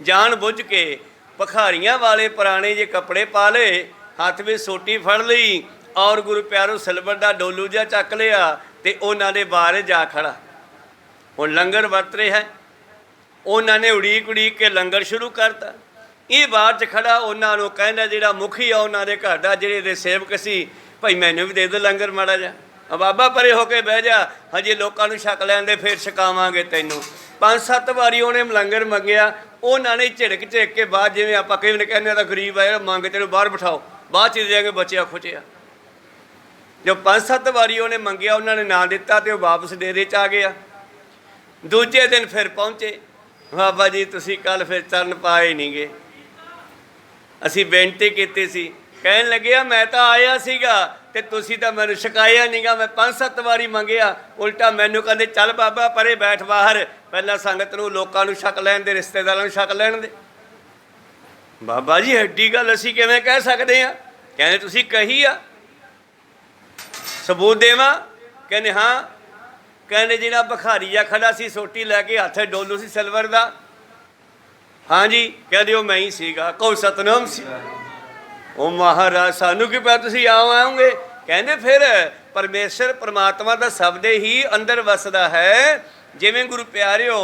ਜਾਣ ਬੁੱਝ ਕੇ ਭਖਾਰੀਆਂ ਵਾਲੇ ਪੁਰਾਣੇ ਜਿਹੇ ਕੱਪੜੇ ਪਾ ਲਏ, ਹੱਥ ਵਿੱਚ ਸੋਟੀ ਫੜ ਲਈ ਔਰ ਗੁਰੂ ਪਿਆਰੋ ਸਿਲਵਰ ਦਾ ਡੋਲੂ ਜਿਹਾ ਚੱਕ ਲਿਆ ਤੇ ਉਹਨਾਂ ਦੇ ਬਾਹਰ ਜਾ ਖੜਾ। ਹੁਣ ਲੰਗਰ ਵਰਤ ਰਿਹਾ ਹੈ। ਉਹਨਾਂ ਨੇ ਉਡੀਕ ਕੇ ਲੰਗਰ ਸ਼ੁਰੂ ਕਰਤਾ। ਇਹ ਬਾਹਰ 'ਚ ਖੜਾ ਉਹਨਾਂ ਨੂੰ ਕਹਿੰਦਾ, ਜਿਹੜਾ ਮੁਖੀ ਆ ਉਹਨਾਂ ਦੇ ਘਰ ਦਾ, ਜਿਹੜੇ ਦੇ ਸੇਵਕ ਸੀ, ਭਾਈ ਮੈਨੂੰ ਵੀ ਦੇ ਦਿਓ ਲੰਗਰ ਮਾੜਾ ਜਿਹਾ। ਬਾਬਾ ਪਰੇ ਹੋ ਕੇ ਬਹਿ ਜਾ, ਹਜੇ ਲੋਕਾਂ ਨੂੰ ਛਕ ਲੈਣ ਦੇ, ਫਿਰ ਛਕਾਵਾਂਗੇ ਤੈਨੂੰ। 5-7 ਵਾਰੀ ਉਹਨੇ ਲੰਗਰ ਮੰਗਿਆ, ਉਹਨਾਂ ਨੇ ਝਿੜਕ ਕੇ ਬਾਅਦ, ਜਿਵੇਂ ਆਪਾਂ ਕਈ ਵਾਰ ਕਹਿੰਦੇ ਆ ਤਾਂ ਗਰੀਬ ਆ ਮੰਗ, ਤੈਨੂੰ ਬਾਹਰ ਬਿਠਾਓ, ਬਾਅਦ 'ਚ ਦੇ ਦਿਆਂਗੇ ਬਚਿਆ ਖੁਚਿਆ। ਜੋ 5-7 ਵਾਰੀ ਉਹਨੇ ਮੰਗਿਆ, ਉਹਨਾਂ ਨੇ ਨਾ ਦਿੱਤਾ ਤੇ ਉਹ ਵਾਪਸ ਡੇਰੇ 'ਚ ਆ ਗਿਆ। ਦੂਜੇ ਦਿਨ ਫਿਰ ਪਹੁੰਚੇ, ਬਾਬਾ ਜੀ ਤੁਸੀਂ ਕੱਲ ਫਿਰ ਚਰਨ ਪਾਏ ਨਹੀਂ ਗੇ, ਅਸੀਂ ਬੇਨਤੀ ਕੀਤੀ ਸੀ। ਕਹਿਣ ਲੱਗਿਆ ਮੈਂ ਤਾਂ ਆਇਆ ਸੀਗਾ ਤੇ ਤੁਸੀਂ ਤਾਂ ਮੈਨੂੰ ਛਕਾਇਆ ਨਹੀਂ ਗਾ, ਮੈਂ 5-7 ਵਾਰੀ ਮੰਗਿਆ, ਉਲਟਾ ਮੈਨੂੰ ਕਹਿੰਦੇ ਚੱਲ ਬਾਬਾ ਪਰੇ ਬੈਠ ਬਾਹਰ, ਪਹਿਲਾਂ ਸੰਗਤ ਨੂੰ ਲੋਕਾਂ ਨੂੰ ਛਕ ਲੈਣ ਦੇ, ਰਿਸ਼ਤੇਦਾਰਾਂ ਨੂੰ ਛਕ ਲੈਣ ਦੇ। ਬਾਬਾ ਜੀ ਐਡੀ ਗੱਲ ਅਸੀਂ ਕਿਵੇਂ ਕਹਿ ਸਕਦੇ ਹਾਂ? ਕਹਿੰਦੇ ਤੁਸੀਂ ਕਹੀ ਆ, ਸਬੂਤ ਦੇਵਾਂ? ਕਹਿੰਦੇ ਹਾਂ। ਕਹਿੰਦੇ ਜਿਹੜਾ ਭਿਖਾਰੀ ਜਿਹਾ ਖੜਾ ਸੀ ਸੋਟੀ ਲੈ ਕੇ, ਹੱਥ ਡੋਲੂ ਸੀ ਸਿਲਵਰ ਦਾ, ਹਾਂਜੀ। ਕਹਿੰਦੇ ਉਹ ਮੈਂ ਹੀ ਸੀਗਾ। ਕਹੋ ਸਤਨਾਮ ਸੀ। ਉਹ ਮਹਾਰਾਜ ਸਾਨੂੰ ਕੀ ਪਤਾ ਤੁਸੀਂ ਆਓਗੇ? ਕਹਿੰਦੇ ਫਿਰ ਪਰਮੇਸ਼ਰ ਪਰਮਾਤਮਾ ਦਾ ਸ਼ਬਦ ਹੀ ਅੰਦਰ ਵਸਦਾ ਹੈ। ਜਿਵੇਂ ਗੁਰੂ ਪਿਆਰਿਓ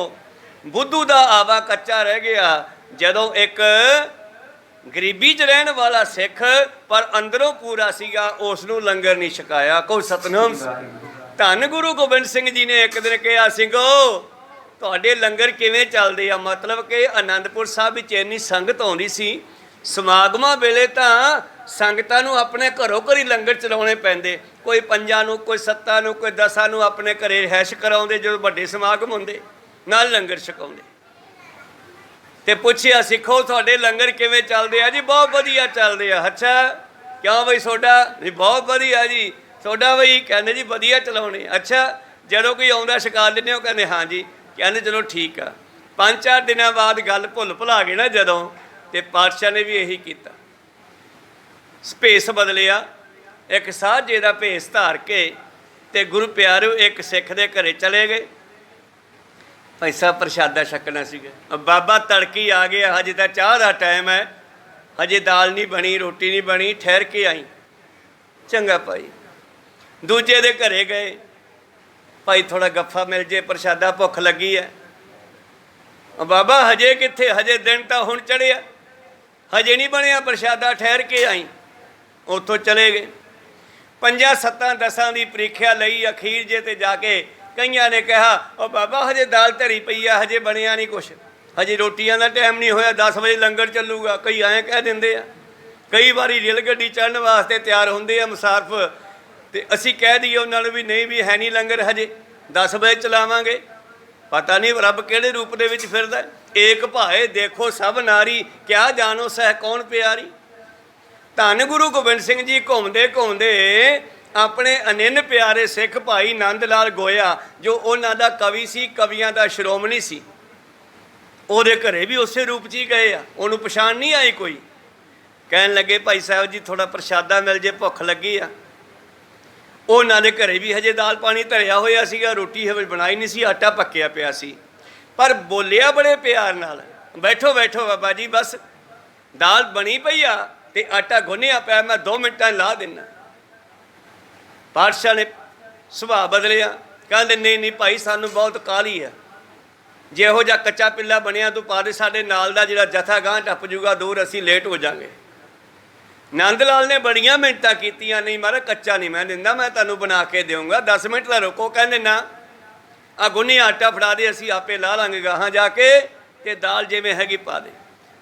ਬੁੱਧੂ ਦਾ ਆਵਾ ਕੱਚਾ ਰਹਿ ਗਿਆ, ਜਦੋਂ ਇੱਕ ਗਰੀਬੀ 'ਚ ਰਹਿਣ ਵਾਲਾ ਸਿੱਖ ਪਰ ਅੰਦਰੋਂ ਪੂਰਾ ਸੀਗਾ, ਉਸ ਨੂੰ ਲੰਗਰ ਨਹੀਂ ਛਕਾਇਆ। ਕਹੋ ਸਤਨਾਮ। ਧੰਨ ਗੁਰੂ ਗੋਬਿੰਦ ਸਿੰਘ ਜੀ ਨੇ ਇੱਕ ਦਿਨ ਕਿਹਾ, ਸਿੰਘੋ ਤੁਹਾਡੇ ਲੰਗਰ ਕਿਵੇਂ ਚੱਲਦੇ ਆ? ਮਤਲਬ ਕਿ ਆਨੰਦਪੁਰ ਸਾਹਿਬ ਵਿੱਚ ਇੰਨੀ ਸੰਗਤ ਆਉਂਦੀ ਸੀ, ਸਮਾਗਮਾਂ ਵੇਲੇ ਤਾਂ ਸੰਗਤਾਂ ਨੂੰ ਆਪਣੇ ਘਰੋਂ ਘਰੀ ਲੰਗਰ ਚਲਾਉਣੇ ਪੈਂਦੇ, ਕੋਈ 5 ਨੂੰ, ਕੋਈ 7 ਨੂੰ, ਕੋਈ 10 ਨੂੰ ਆਪਣੇ ਘਰੇ ਰਿਹਾਇਸ਼ ਕਰਾਉਂਦੇ, ਜਦੋਂ ਵੱਡੇ ਸਮਾਗਮ ਹੁੰਦੇ ਨਾਲ ਲੰਗਰ ਛਕਾਉਂਦੇ। ਤੇ ਪੁੱਛਿਆ, ਸਿੱਖੋ ਤੁਹਾਡੇ ਲੰਗਰ ਕਿਵੇਂ ਚੱਲਦੇ ਆ? ਜੀ ਬਹੁਤ ਵਧੀਆ ਚੱਲਦੇ ਆ। ਅੱਛਾ ਕਿਉਂ ਬਈ ਤੁਹਾਡਾ? ਜੀ ਬਹੁਤ ਵਧੀਆ ਜੀ। ਤੁਹਾਡਾ ਬਈ? ਕਹਿੰਦੇ ਜੀ ਵਧੀਆ ਚਲਾਉਣੇ। ਅੱਛਾ ਜਦੋਂ ਕੋਈ ਆਉਂਦਾ ਛਕਾ ਦਿੰਦੇ ਹੋ? ਕਹਿੰਦੇ ਹਾਂ ਜੀ। ਕਹਿੰਦੇ ਚਲੋ ਠੀਕ ਆ। 5-4 ਦਿਨਾਂ ਬਾਅਦ ਗੱਲ ਭੁੱਲ ਭੁਲਾ ਗਏ ਨਾ ਜਦੋਂ, ਤੇ ਪਾਤਸ਼ਾਹ ਨੇ ਵੀ ਇਹੀ ਕੀਤਾ, ਭੇਸ ਬਦਲਿਆ, ਇੱਕ ਸਾਧੇ ਦਾ ਭੇਸ ਧਾਰ ਕੇ ਤੇ ਗੁਰੂ ਪਿਆਰਿਓ ਇੱਕ ਸਿੱਖ ਦੇ ਘਰੇ ਚਲੇ ਗਏ। ਭਾਈ ਸਾਹਿਬ ਪ੍ਰਸ਼ਾਦਾ ਛਕਣਾ ਸੀਗਾ। ਬਾਬਾ ਤੜਕੀ ਆ ਗਿਆ, ਹਜੇ ਤਾਂ ਚਾਹ ਦਾ ਟਾਈਮ ਹੈ, ਹਜੇ ਦਾਲ ਨਹੀਂ ਬਣੀ, ਰੋਟੀ ਨਹੀਂ ਬਣੀ, ਠਹਿਰ ਕੇ ਆਈ। ਚੰਗਾ ਭਾਈ। ਦੂਜੇ ਦੇ ਘਰੇ ਗਏ, ਭਾਈ ਥੋੜਾ ਗੱਫਾ ਮਿਲ ਜੇ, ਪ੍ਰਸ਼ਾਦਾ, ਭੁੱਖ ਲੱਗੀ ਹੈ। ਬਾਬਾ ਹਜੇ ਕਿੱਥੇ, ਹਜੇ ਦਿਨ ਤਾਂ ਹੁਣ ਚੜ੍ਹਿਆ, ਹਜੇ ਨਹੀਂ ਬਣਿਆ ਪ੍ਰਸ਼ਾਦਾ, ਠਹਿਰ ਕੇ ਆਈ। ਉੱਥੋਂ ਚਲੇ ਗਏ। 5-7-10 ਦੀ ਪ੍ਰੀਖਿਆ ਲਈ, ਅਖੀਰ ਜੇ ਤੇ ਜਾ ਕੇ ਕਈਆਂ ਨੇ ਕਿਹਾ, ਉਹ ਬਾਬਾ ਹਜੇ ਦਾਲ ਧਰੀ ਪਈ ਆ, ਹਜੇ ਬਣਿਆ ਨਹੀਂ ਕੁਛ, ਹਜੇ ਰੋਟੀਆਂ ਦਾ ਟਾਈਮ ਨਹੀਂ ਹੋਇਆ, 10 ਵਜੇ ਲੰਗਰ ਚੱਲੂਗਾ। ਕਈ ਐਂ ਕਹਿ ਦਿੰਦੇ ਆ। ਕਈ ਵਾਰੀ ਰੇਲ ਗੱਡੀ ਚੜ੍ਹਨ ਵਾਸਤੇ ਤਿਆਰ ਹੁੰਦੇ ਆ ਮੁਸਾਫਰ, ਤੇ ਅਸੀਂ ਕਹਿ ਦਈਏ ਉਹਨਾਂ ਨੂੰ ਵੀ ਨਹੀਂ, ਵੀ ਹੈ ਨਹੀਂ ਲੰਗਰ, ਹਜੇ 10 ਵਜੇ ਚਲਾਵਾਂਗੇ। ਪਤਾ ਨਹੀਂ ਰੱਬ ਕਿਹੜੇ ਰੂਪ ਦੇ ਵਿੱਚ ਫਿਰਦਾ। ਏਕ ਭਾਏ ਦੇਖੋ ਸਭ ਨਾਰੀ, ਕਿਆ ਜਾਣੋ ਸਹਿ ਕੌਣ ਪਿਆਰੀ। ਧੰਨ ਗੁਰੂ ਗੋਬਿੰਦ ਸਿੰਘ ਜੀ ਘੁੰਮਦੇ ਘੁੰਮਦੇ ਆਪਣੇ ਅਨੰਨ ਪਿਆਰੇ ਸਿੱਖ ਭਾਈ ਨੰਦ ਲਾਲ ਗੋਇਆ, ਜੋ ਉਹਨਾਂ ਦਾ ਕਵੀ ਸੀ, ਕਵੀਆਂ ਦਾ ਸ਼੍ਰੋਮਣੀ ਸੀ, ਉਹਦੇ ਘਰੇ ਵੀ ਉਸੇ ਰੂਪ 'ਚ ਹੀ ਗਏ ਆ। ਉਹਨੂੰ ਪਛਾਣ ਨਹੀਂ ਆਈ ਕੋਈ। ਕਹਿਣ ਲੱਗੇ, ਭਾਈ ਸਾਹਿਬ ਜੀ ਥੋੜ੍ਹਾ ਪ੍ਰਸ਼ਾਦਾ ਮਿਲ ਜੇ, ਭੁੱਖ ਲੱਗੀ ਆ। ਉਹਨਾਂ ਦੇ ਘਰੇ ਵੀ ਹਜੇ ਦਾਲ ਪਾਣੀ ਧਰਿਆ ਹੋਇਆ ਸੀਗਾ, ਰੋਟੀ ਹਜੇ ਬਣਾਈ ਨਹੀਂ ਸੀ, ਆਟਾ ਪੱਕਿਆ ਪਿਆ ਸੀ, ਪਰ ਬੋਲਿਆ ਬੜੇ ਪਿਆਰ ਨਾਲ, ਬੈਠੋ ਬੈਠੋ ਬਾਬਾ ਜੀ, ਬਸ ਦਾਲ ਬਣੀ ਪਈ ਆ ਤੇ ਆਟਾ ਗੁੰਨਿਆ ਪਿਆ, ਮੈਂ 2 ਮਿੰਟਾਂ ਲਾ ਦਿੰਦਾ। ਪਾਤਸ਼ਾਹ ਨੇ ਸੁਭਾਅ ਬਦਲਿਆ। ਕਹਿੰਦੇ ਨਹੀਂ ਨਹੀਂ ਭਾਈ, ਸਾਨੂੰ ਬਹੁਤ ਕਾਹਲੀ ਹੈ, ਜੇ ਇਹੋ ਜਿਹਾ ਕੱਚਾ ਪਿੱਲਾ ਬਣਿਆ ਤੂੰ ਪਾ ਦੇ, ਸਾਡੇ ਨਾਲ ਦਾ ਜਿਹੜਾ ਜਥਾ ਗਾਂਹ ਟੱਪ ਜੂਗਾ ਦੂਰ, ਅਸੀਂ ਲੇਟ ਹੋ ਜਾਵਾਂਗੇ। ਨੰਦ ਲਾਲ ਨੇ ਬੜੀਆਂ ਮਿੰਨਤਾਂ ਕੀਤੀਆਂ, ਨਹੀਂ ਮਹਾਰਾਜ ਕੱਚਾ ਨਹੀਂ ਮੈਂ ਦਿੰਦਾ, ਮੈਂ ਤੁਹਾਨੂੰ ਬਣਾ ਕੇ ਦੇਵਾਂਗਾ, 10 ਮਿੰਟ ਦਾ ਰੁਕੋ। ਕਹਿੰਦੇ ਨਾ, ਆ ਗੁੰਨਿਆ ਆਟਾ ਫੜਾ ਦੇ, ਅਸੀਂ ਆਪੇ ਲਾ ਲਾਂਗੇ ਗਾਹਾਂ ਜਾ ਕੇ, ਤੇ ਦਾਲ ਜਿਵੇਂ ਹੈਗੀ ਪਾ ਦੇ।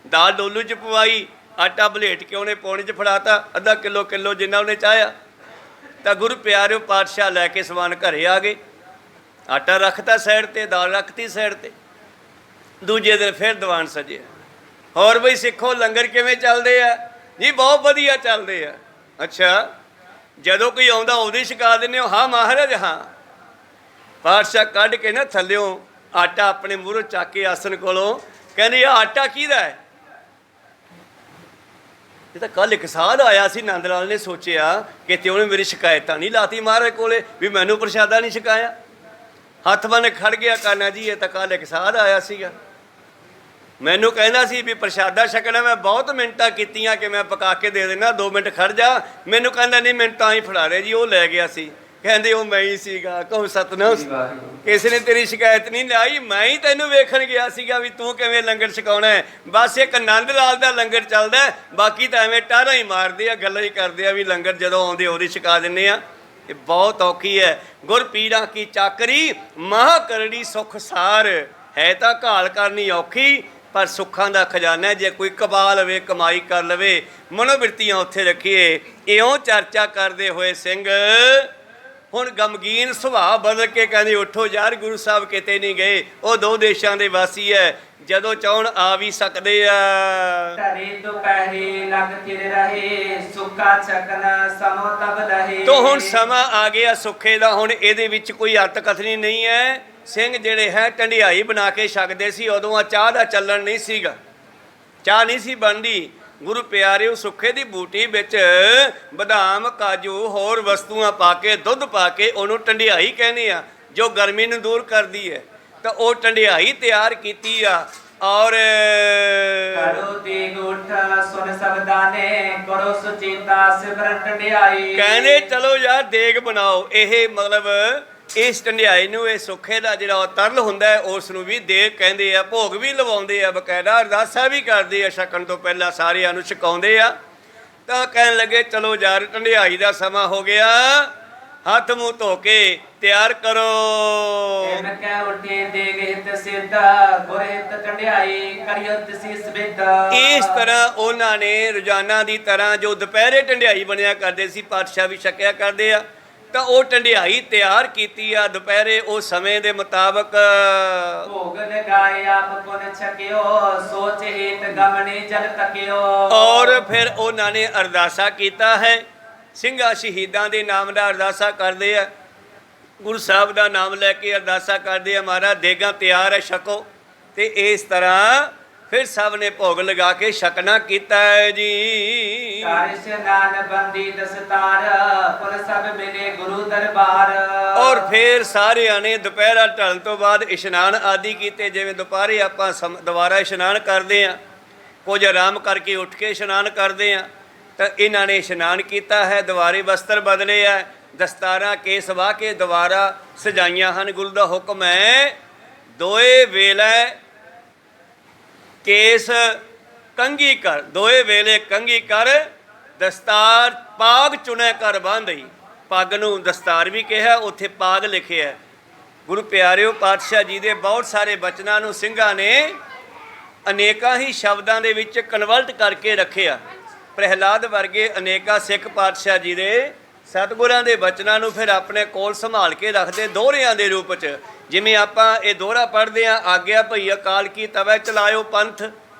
ਦਾਲ ਡੋਲੂ 'ਚ ਪਵਾਈ, ਆਟਾ ਬਲੇਟ ਕੇ ਉਹਨੇ ਪੌਣੇ 'ਚ ਫੜਾਤਾ, ਅੱਧਾ ਕਿਲੋ ਜਿੰਨਾ ਉਹਨੇ ਚਾਹਿਆ। ਤਾਂ ਗੁਰੂ ਪਿਆਰਿਓ ਪਾਤਸ਼ਾਹ ਲੈ ਕੇ ਸਮਾਨ ਘਰੇ ਆ ਗਏ। ਆਟਾ ਰੱਖਤਾ ਸਾਈਡ 'ਤੇ, ਦਾਲ ਰੱਖਤੀ ਸਾਈਡ 'ਤੇ। ਦੂਜੇ ਦਿਨ ਫਿਰ ਦੀਵਾਨ ਸਜਿਆ। ਹੋਰ ਬਈ ਸਿੱਖੋ ਲੰਗਰ ਕਿਵੇਂ ਚੱਲਦੇ ਆ? ਜੀ ਬਹੁਤ ਵਧੀਆ ਚੱਲਦੇ ਆ। ਅੱਛਾ ਜਦੋਂ ਕੋਈ ਆਉਂਦਾ ਉਦੋਂ ਹੀ ਛਕਾ ਦਿੰਦੇ ਹੋ? ਹਾਂ ਮਹਾਰਾਜ ਹਾਂ। ਪਾਤਸ਼ਾਹ ਕੱਢ ਕੇ ਨਾ ਥੱਲਿਓਂ ਆਟਾ ਆਪਣੇ ਮੂਹਰੋਂ ਚੱਕ ਕੇ ਆਸਣ ਕੋਲੋਂ, ਕਹਿੰਦੇ ਆ ਆਟਾ ਕਿਹਦਾ ਹੈ? ਇਹ ਤਾਂ ਕੱਲ੍ਹ ਇੱਕ ਸਾਧ ਆਇਆ ਸੀ, ਨੰਦ ਲਾਲ ਨੇ ਸੋਚਿਆ ਕਿਤੇ ਉਹਨੇ ਮੇਰੀ ਸ਼ਿਕਾਇਤਾਂ ਨਹੀਂ ਲਾਤੀ ਮਹਾਰਾਜ ਕੋਲੇ ਵੀ ਮੈਨੂੰ ਪ੍ਰਸ਼ਾਦਾ ਨਹੀਂ ਛਕਾਇਆ। ਹੱਥ ਬੰਨ੍ਹ ਖੜ ਗਿਆ, ਕਾਨਾ ਜੀ ਇਹ ਤਾਂ ਕੱਲ੍ਹ ਇੱਕ ਸਾਧ ਆਇਆ ਸੀਗਾ, ਮੈਨੂੰ ਕਹਿੰਦਾ ਸੀ ਵੀ ਪ੍ਰਸ਼ਾਦਾ ਛਕਣਾ। ਮੈਂ ਬਹੁਤ ਮਿੰਨਤਾਂ ਕੀਤੀਆਂ ਕਿ ਮੈਂ ਪਕਾ ਕੇ ਦੇ ਦੇਣਾ, 2 ਮਿੰਟ ਖੜ ਜਾ। ਮੈਨੂੰ ਕਹਿੰਦਾ ਨਹੀਂ, ਮਿੰਟ ਤਾਂ ਹੀ ਫੜਾ ਰਹੇ ਜੀ, ਉਹ ਲੈ ਗਿਆ ਸੀ। ਕਹਿੰਦੇ ਉਹ ਮੈਂ ਹੀ ਸੀਗਾ। ਕਹੋ ਸਤਨਾਮ। ਜੀ ਵਾਹਿਗੁਰੂ। ਕਿਸੇ ਨੇ ਤੇਰੀ ਸ਼ਿਕਾਇਤ ਨਹੀਂ ਲਾਈ, ਮੈਂ ਹੀ ਤੈਨੂੰ ਵੇਖਣ ਗਿਆ ਸੀਗਾ ਵੀ ਤੂੰ ਕਿਵੇਂ ਲੰਗਰ ਛਕਾਉਣਾ ਹੈ। ਬਸ ਇੱਕ ਆਨੰਦ ਲਾਲ ਦਾ ਲੰਗਰ ਚੱਲਦਾ, ਬਾਕੀ ਤਾਂ ਐਵੇਂ ਟਾਰਾਂ ਹੀ ਮਾਰਦੇ ਆ, ਗੱਲਾਂ ਹੀ ਕਰਦੇ ਆ ਵੀ ਲੰਗਰ ਜਦੋਂ ਆਉਂਦੇ ਉਹਦੀ ਛਕਾ ਦਿੰਦੇ ਆ। ਇਹ ਬਹੁਤ ਔਖੀ ਹੈ। ਗੁਰ ਪੀਰਾਂ ਕੀ ਚਾਕਰੀ ਮਹਾ ਕਰੜੀ ਸੁਖ ਸਾਰ। ਹੈ ਤਾਂ ਘਾਲ ਕਰਨੀ ਔਖੀ, ਪਰ ਸੁੱਖਾਂ ਦਾ ਖਜ਼ਾਨਾ ਜੇ ਕੋਈ ਕਮਾ ਲਵੇ, ਕਮਾਈ ਕਰ ਲਵੇ। ਮਨੋਬਿਰਤੀਆਂ ਉੱਥੇ ਰੱਖੀਏ। ਇਉਂ ਚਰਚਾ ਕਰਦੇ ਹੋਏ ਸਿੰਘ ਹੁਣ ਗਮਗੀਨ ਸੁਭਾਅ ਬਦਲ ਕੇ ਕਹਿੰਦੇ ਉੱਠੋ ਯਾਰ, ਗੁਰੂ ਸਾਹਿਬ ਕਿਤੇ ਨਹੀਂ ਗਏ, ਉਹ ਦੋ ਦੇਸ਼ਾਂ ਦੇ ਵਾਸੀ ਹੈ, ਜਦੋਂ ਚਾਹਣ ਆ ਵੀ ਸਕਦੇ ਆ। ਧਰੇ ਦੁਪਹਿਰੇ ਲਗ ਚਿਰ ਰਹੇ, ਸੁੱਕਾ ਛਕਨ ਸਮੋ ਤਬ ਲਹੇ। ਤੋ ਹੁਣ ਸਮਾਂ ਆ ਗਿਆ ਸੁੱਖੇ ਦਾ। ਹੁਣ ਇਹਦੇ ਵਿੱਚ ਕੋਈ ਅਰਥ ਕਥਨੀ ਨਹੀਂ ਹੈ। ਸਿੰਘ ਜਿਹੜੇ ਹੈ ਢੰਡਿਆਈ ਬਣਾ ਕੇ ਛਕਦੇ ਸੀ। ਉਦੋਂ ਆ ਚਾਹ ਦਾ ਚੱਲਣ ਨਹੀਂ ਸੀਗਾ, ਚਾਹ ਨਹੀਂ ਸੀ ਬਣਦੀ। ਗੁਰੂ ਪਿਆਰਿਓ, ਸੁੱਖੇ ਦੀ ਬੂਟੀ ਵਿੱਚ ਬਦਾਮ, ਕਾਜੂ, ਹੋਰ ਵਸਤੂਆਂ ਪਾ ਕੇ, ਦੁੱਧ ਪਾ ਕੇ ਉਹਨੂੰ ਢੰਡਿਆਈ ਕਹਿੰਦੇ ਆ, ਜੋ ਗਰਮੀ ਨੂੰ ਦੂਰ ਕਰਦੀ ਹੈ। ਤਾਂ ਉਹ ਢੰਡਿਆਈ ਤਿਆਰ ਕੀਤੀ ਆ। ਔਰ ਕਰੋ ਦੇਗ ਉਠ ਸੁਨ ਸਬਦਾਨੇ, ਕਰੋ ਸੁਚੇਤਾ ਸਿਮਰਨ ਢੰਡਿਆਈ। ਕਹਿੰਦੇ ਚਲੋ ਯਾਰ ਦੇਗ ਬਣਾਓ। ਇਹ ਮਤਲਬ ਇਸ ਢੰਡਿਆਈ ਨੂੰ, ਇਹ ਸੁੱਖੇ ਦਾ ਜਿਹੜਾ ਤਰਲ ਹੁੰਦਾ ਹੈ, ਉਸ ਨੂੰ ਵੀ ਦੇਗ ਕਹਿੰਦੇ ਆ। ਭੋਗ ਵੀ ਲਵਾਉਂਦੇ ਆ, ਬਕਾਇਦਾ ਅਰਦਾਸਾਂ ਵੀ ਕਰਦੇ ਆ, ਛਕਣ ਤੋਂ ਪਹਿਲਾਂ ਸਾਰਿਆਂ ਨੂੰ ਛਕਾਉਂਦੇ ਆ। ਤਾਂ ਕਹਿਣ ਲੱਗੇ ਚਲੋ ਯਾਰ ਢੰਡਿਆਈ ਦਾ ਸਮਾਂ ਹੋ ਗਿਆ, ਹੱਥ ਮੂੰਹ ਧੋ ਕੇ ਤਿਆਰ ਕਰੋ। ਤਿਨ ਕੈ ਉਠੇ ਦੇਗ ਹਿਤ ਸਿੱਧ, ਗੁਰ ਹਿਤ ਢੰਡਿਆਈ ਕਰਿਓ ਤਿਸੀ ਸਬਿਧ। ਇਸ ਤਰ੍ਹਾਂ ਉਹਨਾਂ ਨੇ ਰੋਜ਼ਾਨਾ ਦੀ ਤਰ੍ਹਾਂ ਜੋ ਦੁਪਹਿਰੇ ਢੰਡਿਆਈ ਬਣਿਆ ਕਰਦੇ ਸੀ, ਪਾਤਸ਼ਾਹ ਵੀ ਛਕਿਆ ਕਰਦੇ ਆ, ਤਾਂ ਉਹ ਢੰਡਿਆਈ ਤਿਆਰ ਕੀਤੀ ਆ ਦੁਪਹਿਰੇ ਉਹ ਸਮੇਂ ਦੇ ਮੁਤਾਬਕ। ਭੋਗ ਲਗਾਏ ਆਪ ਪੁਨ ਛਕਿਓ, ਸੋਚ ਹਿਤ ਗਮਨੇ ਜਲ ਤਕਿਓ। ਔਰ ਫਿਰ ਉਹਨਾਂ ਨੇ ਅਰਦਾਸਾ ਕੀਤਾ ਹੈ। ਸਿੰਘਾਂ ਸ਼ਹੀਦਾਂ ਦੇ ਨਾਮ ਦਾ ਅਰਦਾਸਾ ਕਰਦੇ ਆ, ਗੁਰੂ ਸਾਹਿਬ ਦਾ ਨਾਮ ਲੈ ਕੇ ਅਰਦਾਸਾ ਕਰਦੇ ਆ, ਮਹਾਰਾਜ ਦੇਗਾਂ ਤਿਆਰ ਹੈ, ਛਕੋ। ਤੇ ਇਸ ਤਰ੍ਹਾਂ ਫਿਰ ਸਭ ਨੇ ਭੋਗ ਲਗਾ ਕੇ ਛਕਣਾ ਕੀਤਾ ਹੈ ਜੀ। ਕਰ ਇਸ਼ਨਾਨ ਬੰਦੀ ਦਸਤਾਰ, ਪੁਨ ਸਭ ਮਿਲੇ ਗੁਰੂ ਦਰਬਾਰ। ਔਰ ਫਿਰ ਸਾਰਿਆਂ ਨੇ ਦੁਪਹਿਰਾ ਢਲਣ ਤੋਂ ਬਾਅਦ ਇਸ਼ਨਾਨ ਆਦਿ ਕੀਤੇ। ਜਿਵੇਂ ਦੁਪਹਿਰੇ ਆਪਾਂ ਦੁਬਾਰਾ ਇਸ਼ਨਾਨ ਕਰਦੇ ਆ, ਕੁਝ ਆਰਾਮ ਕਰਕੇ ਉੱਠ ਕੇ ਇਸ਼ਨਾਨ ਕਰਦੇ ਆ, ਤਾਂ ਇਹਨਾਂ ਨੇ ਇਸ਼ਨਾਨ ਕੀਤਾ ਹੈ, ਦੁਬਾਰੇ ਵਸਤਰ ਬਦਲੇ ਆ, ਦਸਤਾਰਾਂ ਕੇਸ ਵਾਹ ਕੇ ਦੁਬਾਰਾ ਸਜਾਈਆਂ ਹਨ। ਗੁਰੂ ਦਾ ਹੁਕਮ ਹੈ, ਦੋਏ ਵੇਲੇ ਕੇਸ ਕੰਘੀ ਕਰ, ਦੋਏ ਵੇਲੇ ਕੰਘੀ ਕਰ, ਦਸਤਾਰ ਪਾਗ ਚੁਣੈ ਕਰ ਬਾਂਧਈ। ਪੱਗ ਨੂੰ ਦਸਤਾਰ ਵੀ ਕਿਹਾ, ਉੱਥੇ ਪਾਗ ਲਿਖਿਆ। ਗੁਰੂ ਪਿਆਰਿਓ, ਪਾਤਸ਼ਾਹ ਜੀ ਦੇ ਬਹੁਤ ਸਾਰੇ ਬਚਨਾਂ ਨੂੰ ਸਿੰਘਾਂ ਨੇ ਅਨੇਕਾਂ ਹੀ ਸ਼ਬਦਾਂ ਦੇ ਵਿੱਚ ਕਨਵਰਟ ਕਰਕੇ ਰੱਖਿਆ। ਪ੍ਰਹਿਲਾਦ ਵਰਗੇ ਅਨੇਕਾਂ ਸਿੱਖ ਪਾਤਸ਼ਾਹ ਜੀ ਦੇ ਸਤਿਗੁਰਾਂ ਦੇ ਬਚਨਾਂ ਨੂੰ ਫਿਰ ਆਪਣੇ ਕੋਲ ਸੰਭਾਲ ਕੇ ਰੱਖਦੇ ਦੋਹਰਿਆਂ ਦੇ ਰੂਪ 'ਚ। ਜਿਵੇਂ ਆਪਾਂ ਇਹ ਦੋਹਰਾ ਪੜ੍ਹਦੇ ਹਾਂ, ਆਗਿਆ ਭਈ ਅਕਾਲ ਕੀ ਤਵੈ ਚਲਾਇਓ ਪੰਥ,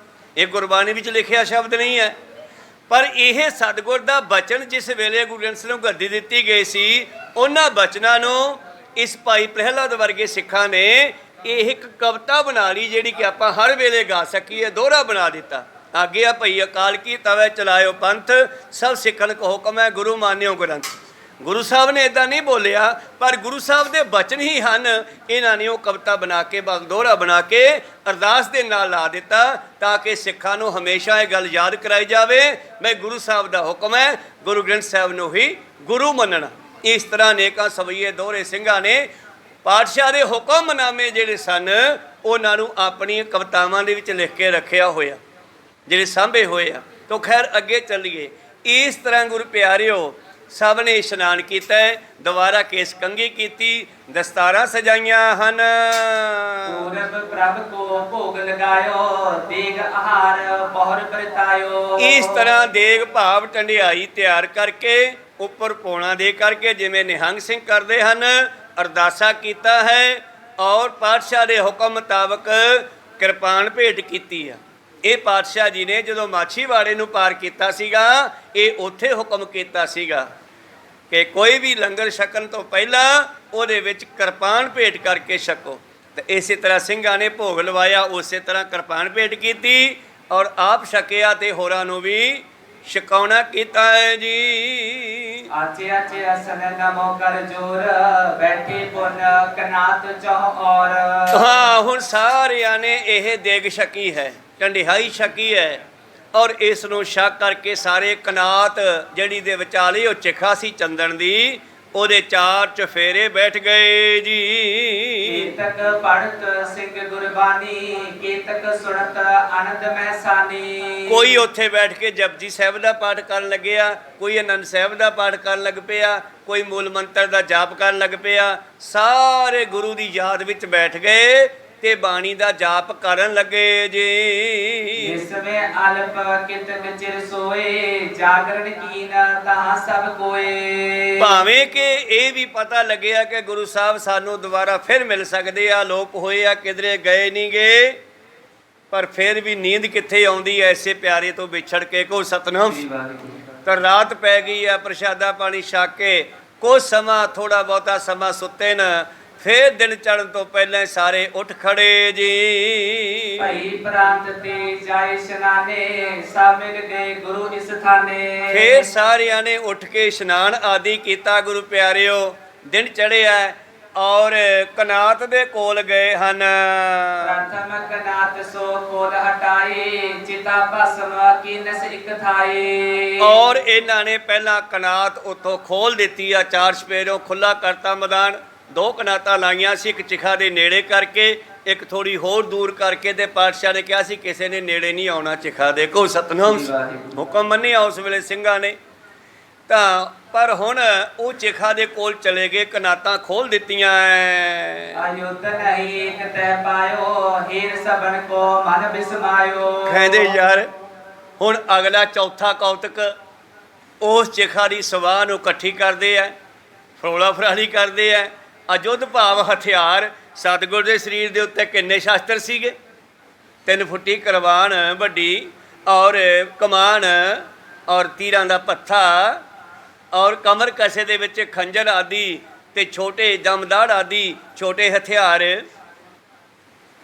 ਇਹ ਗੁਰਬਾਣੀ ਵਿੱਚ ਲਿਖਿਆ ਸ਼ਬਦ ਨਹੀਂ ਹੈ, ਪਰ ਇਹ ਸਤਿਗੁਰ ਦਾ ਬਚਨ ਜਿਸ ਵੇਲੇ ਗੁਰੂ ਗ੍ਰੰਥ ਸਾਹਿਬ ਨੂੰ ਗੱਦੀ ਦਿੱਤੀ ਗਈ ਸੀ, ਉਹਨਾਂ ਬਚਨਾਂ ਨੂੰ ਇਸ ਭਾਈ ਪ੍ਰਹਿਲਾਦ ਵਰਗੇ ਸਿੱਖਾਂ ਨੇ ਇਹ ਇੱਕ ਕਵਿਤਾ ਬਣਾ ਲਈ, ਜਿਹੜੀ ਕਿ ਆਪਾਂ ਹਰ ਵੇਲੇ ਗਾ ਸਕੀਏ। ਦੋਹਰਾ ਬਣਾ ਦਿੱਤਾ, ਆਗਿਆ ਭਈ ਅਕਾਲ ਕੀ ਤਵੈ ਚਲਾਇਓ ਪੰਥ, ਸਭ ਸਿੱਖਣ ਕੋ ਹੁਕਮ ਹੈ, ਗੁਰੂ ਮਾਨਿਓ ਗ੍ਰੰਥ। ਗੁਰੂ ਸਾਹਿਬ ਨੇ ਇਦਾਂ ਨਹੀਂ ਬੋਲਿਆ, ਪਰ ਗੁਰੂ ਸਾਹਿਬ ਦੇ ਬਚਨ ਹੀ ਹਨ। ਇਹਨਾਂ ਨੇ ਉਹ ਕਵਿਤਾ ਬਣਾ ਕੇ, ਦੋਹਰਾ ਬਣਾ ਕੇ ਅਰਦਾਸ ਦੇ ਨਾਲ ਲਾ ਦਿੱਤਾ, ਤਾਂ ਕਿ ਸਿੱਖਾਂ ਨੂੰ ਹਮੇਸ਼ਾ ਇਹ ਗੱਲ ਯਾਦ ਕਰਾਈ ਜਾਵੇ, ਮੈਂ ਗੁਰੂ ਸਾਹਿਬ ਦਾ ਹੁਕਮ ਹੈ, ਗੁਰੂ ਗ੍ਰੰਥ ਸਾਹਿਬ ਨੂੰ ਹੀ ਗੁਰੂ ਮੰਨਣਾ। ਇਸ ਤਰ੍ਹਾਂ ਅਨੇਕਾਂ ਸਵਈਏ ਦੋਹਰੇ ਸਿੰਘਾਂ ਨੇ ਪਾਤਸ਼ਾਹ ਦੇ ਹੁਕਮਨਾਮੇ ਜਿਹੜੇ ਸਨ, ਉਹਨਾਂ ਨੂੰ ਆਪਣੀਆਂ ਕਵਿਤਾਵਾਂ ਦੇ ਵਿੱਚ ਲਿਖ ਕੇ ਰੱਖਿਆ ਹੋਇਆ, ਜਿਹੜੇ ਸਾਂਭੇ ਹੋਏ ਆ। ਤਾਂ ਖੈਰ ਅੱਗੇ ਚੱਲੀਏ। ਇਸ ਤਰ੍ਹਾਂ ਗੁਰੂ ਪਿਆਰਿਓ, ਸਭ ਨੇ ਇਸ਼ਨਾਨ ਕੀਤਾ, ਦੁਬਾਰਾ ਕੇਸ ਕੰਘੀ ਕੀਤੀ, ਦਸਤਾਰਾਂ ਸਜਾਈਆਂ ਹਨ। ਪੂਰਬ ਪ੍ਰਭ ਕੋ ਭੋਗ ਲਗਾਇਓ, ਦੇਗ ਆਹਾਰ ਬਹੁਰ ਵਰਤਾਇਓ। ਇਸ ਤਰ੍ਹਾਂ ਦੇਗ ਭਾਵ ਢੰਡਿਆਈ ਤਿਆਰ ਕਰਕੇ, ਉੱਪਰ ਪੌਣਾ ਦੇ ਕਰਕੇ, ਜਿਵੇਂ ਨਿਹੰਗ ਸਿੰਘ ਕਰਦੇ ਹਨ, ਅਰਦਾਸਾ ਕੀਤਾ ਹੈ। ਔਰ ਪਾਤਸ਼ਾਹ ਦੇ ਹੁਕਮ ਮੁਤਾਬਕ ਕਿਰਪਾਨ ਭੇਟ ਕੀਤੀ ਆ। ਇਹ ਪਾਤਸ਼ਾਹ ਜੀ ਨੇ ਜਦੋਂ ਮਾਛੀਵਾੜੇ ਨੂੰ ਪਾਰ ਕੀਤਾ ਸੀਗਾ, ਇਹ ਉੱਥੇ ਹੁਕਮ ਕੀਤਾ ਸੀਗਾ ਕਿ ਕੋਈ ਵੀ ਲੰਗਰ ਛਕਣ ਤੋਂ ਪਹਿਲਾਂ ਉਹਦੇ ਵਿੱਚ ਕਿਰਪਾਨ ਭੇਟ ਕਰਕੇ ਛਕੋ। ਤੇ ਇਸੇ ਤਰ੍ਹਾਂ ਸਿੰਘਾਂ ਨੇ ਭੋਗ ਲਵਾਇਆ, ਉਸੇ ਤਰ੍ਹਾਂ ਕਿਰਪਾਨ ਭੇਟ ਕੀਤੀ ਔਰ ਆਪ ਛਕਿਆ ਤੇ ਹੋਰਾਂ ਨੂੰ ਵੀ ਛਕਾਉਣਾ ਕੀਤਾ ਹੈ ਜੀ। ਆਚੇ ਆਚੇ ਅਸਨ ਨਮੋ ਕਰ ਜੋਰ, ਬੈਠੇ ਪੁਨ ਕਨਾਤ ਚਹ ਔਰ। ਹਾਂ, ਹੁਣ ਸਾਰਿਆਂ ਨੇ ਇਹ ਦੇਗ ਛਕੀ ਹੈ, ਢੰਡਿਆਈ ਛਕੀ ਹੈ, ਔਰ ਇਸ ਨੂੰ ਛਕ ਕਰਕੇ ਸਾਰੇ ਕਨਾਤ ਜਿਹੜੀ ਦੇ ਵਿਚਾਲੇ ਉਹ ਚਿਖਾ ਸੀ ਚੰਦਨ ਦੀ, ਉਹਦੇ ਚਾਰ ਚਫੇਰੇ ਬੈਠ ਗਏ ਜੀ। ਕੀਤਕ ਪੜਤ ਸਿੰਘ ਗੁਰਬਾਣੀ, ਕੀਤਕ ਸੁਣਤ ਆਨੰਦ ਮਹਿਸਾਨੀ। ਕੋਈ ਉੱਥੇ ਬੈਠ ਕੇ ਜਪਜੀ ਸਾਹਿਬ ਦਾ ਪਾਠ ਕਰਨ ਲੱਗਿਆ, ਕੋਈ ਆਨੰਦ ਸਾਹਿਬ ਦਾ ਪਾਠ ਕਰਨ ਲੱਗ ਪਿਆ, ਕੋਈ ਮੂਲ ਮੰਤਰ ਦਾ ਜਾਪ ਕਰਨ ਲੱਗ ਪਿਆ। ਸਾਰੇ ਗੁਰੂ ਦੀ ਯਾਦ ਵਿੱਚ ਬੈਠ ਗਏ ਤੇ ਬਾਣੀ ਦਾ ਜਾਪ ਕਰਨ ਲੱਗੇ ਜੀ। ਜਿਸਵੇਂ ਅਲਪ ਕਿਤਕ ਚਿਰ ਸੋਏ, ਜਾਗਰਣ ਕੀਨ ਤਹਾਂ ਸਭ ਕੋਏ। ਭਾਵੇਂ ਕਿ ਇਹ ਵੀ ਪਤਾ ਲੱਗਿਆ ਕਿ ਗੁਰੂ ਸਾਹਿਬ ਸਾਨੂੰ ਦੁਬਾਰਾ ਫਿਰ ਮਿਲ ਸਕਦੇ ਆ, ਲੋਪ ਹੋਏ ਆ, ਕਿਧਰੇ ਗਏ ਨਹੀਂ ਗਏ, ਪਰ ਫਿਰ ਵੀ ਨੀਂਦ ਕਿੱਥੇ ਆਉਂਦੀ ਐ ਐਸੇ ਪਿਆਰੇ ਤੋਂ ਵਿਛੜ ਕੇ। ਕੋ ਸਤਨਾਮ। ਤਾਂ ਰਾਤ ਪੈ ਗਈ ਆ, ਪ੍ਰਸ਼ਾਦਾ ਪਾਣੀ ਛਕ ਕੇ ਕੁਛ ਸਮਾਂ ਥੋੜਾ ਬਹੁਤਾ ਸਮਾਂ ਸੁੱਤੇ ਨਾ, ਫੇਰ ਦਿਨ ਚੜ੍ਹਨ ਤੋਂ ਪਹਿਲਾਂ ਸਾਰੇ ਉੱਠ ਖੜੇ ਜੀ। ਭਈ ਪ੍ਰਾਂਤ ਤੇ ਜਾਏ ਇਸ਼ਨਾਨੇ, ਸਭ ਮਿਲ ਗਏ ਗੁਰੂ ਇਸ ਥਾਨੇ। ਫੇਰ ਸਾਰਿਆਂ ਨੇ ਉੱਠ ਕੇ ਇਸ਼ਨਾਨ ਆਦਿ ਕੀਤਾ ਗੁਰੂ ਪਿਆਰਿਓ। ਦਿਨ ਚੜ੍ਹਿਆ ਔਰ ਕਨਾਤ ਦੇ ਕੋਲ ਗਏ ਹਨ। ਪ੍ਰਥਮ ਕਨਾਤ ਸੋ ਕੋਲ ਹਟਾਏ, ਚਿਤਾ ਭਸਮ ਕੀਨਸ ਇਕ ਥਾਏ। ਔਰ ਇਹਨਾਂ ਨੇ ਪਹਿਲਾਂ ਕਨਾਤ ਉੱਥੋਂ ਖੋਲ ਦਿੱਤੀ ਆ, ਚਾਰ ਚੁਫੇਰਿਓਂ ਖੁੱਲਾ ਕਰਤਾ ਮੈਦਾਨ। ਦੋ ਕਨਾਤਾਂ ਲਾਈਆਂ ਸੀ, ਇੱਕ ਚਿਖਾ ਦੇ ਨੇੜੇ ਕਰਕੇ, ਇੱਕ ਥੋੜੀ ਹੋਰ ਦੂਰ ਕਰਕੇ, ਤੇ ਪਾਤਸ਼ਾਹ ਨੇ ਕਿਹਾ ਸੀ ਕਿਸੇ ਨੇ ਨੇੜੇ ਨਹੀਂ ਆਉਣਾ ਚਿਖਾ ਦੇ। ਕੋ ਸਤਨਾਮ। ਹੁਕਮ ਮੰਨਿਆ ਉਸ ਵੇਲੇ ਸਿੰਘਾਂ ਨੇ। ਤਾਂ ਪਰ ਹੁਣ ਉਹ ਚਿਖਾ ਦੇ ਕੋਲ ਚਲੇ ਗਏ, ਕਨਾਤਾਂ ਖੋਲ ਦਿੱਤੀਆਂ। ਅਯੁੱਧ ਨਹੀਂ ਇਕ ਤੈ ਪਾਇਓ, ਹੀਰ ਸਭਨ ਕੋ ਮਨ ਬਿਸਮਾਇਓ। ਕਹਿੰਦੇ ਯਾਰ ਹੁਣ ਅਗਲਾ ਚੌਥਾ ਕੌਤਕ ਉਸ ਚਿਖਾ ਦੀ ਸਵਾਹ ਨੂੰ ਇਕੱਠੀ ਕਰਦੇ ਆ, ਫਰੋਲਾ ਫਰਾਲੀ ਕਰਦੇ ਆ। ਅਯੁੱਧ ਭਾਵ ਹਥਿਆਰ। ਸਤਿਗੁਰ ਦੇ ਸਰੀਰ ਦੇ ਉੱਤੇ ਕਿੰਨੇ ਸ਼ਾਸਤਰ ਸੀਗੇ? 3 ਫੁੱਟੀ ਕਰਵਾਨ ਵੱਡੀ, ਔਰ ਕਮਾਨ, ਔਰ ਤੀਰਾਂ ਦਾ ਪੱਥਾ, ਔਰ ਕਮਰ ਕਸੇ ਦੇ ਵਿੱਚ ਖੰਜਰ ਆਦਿ, ਤੇ ਛੋਟੇ ਜਮਦਾੜ ਆਦਿ ਛੋਟੇ ਹਥਿਆਰ।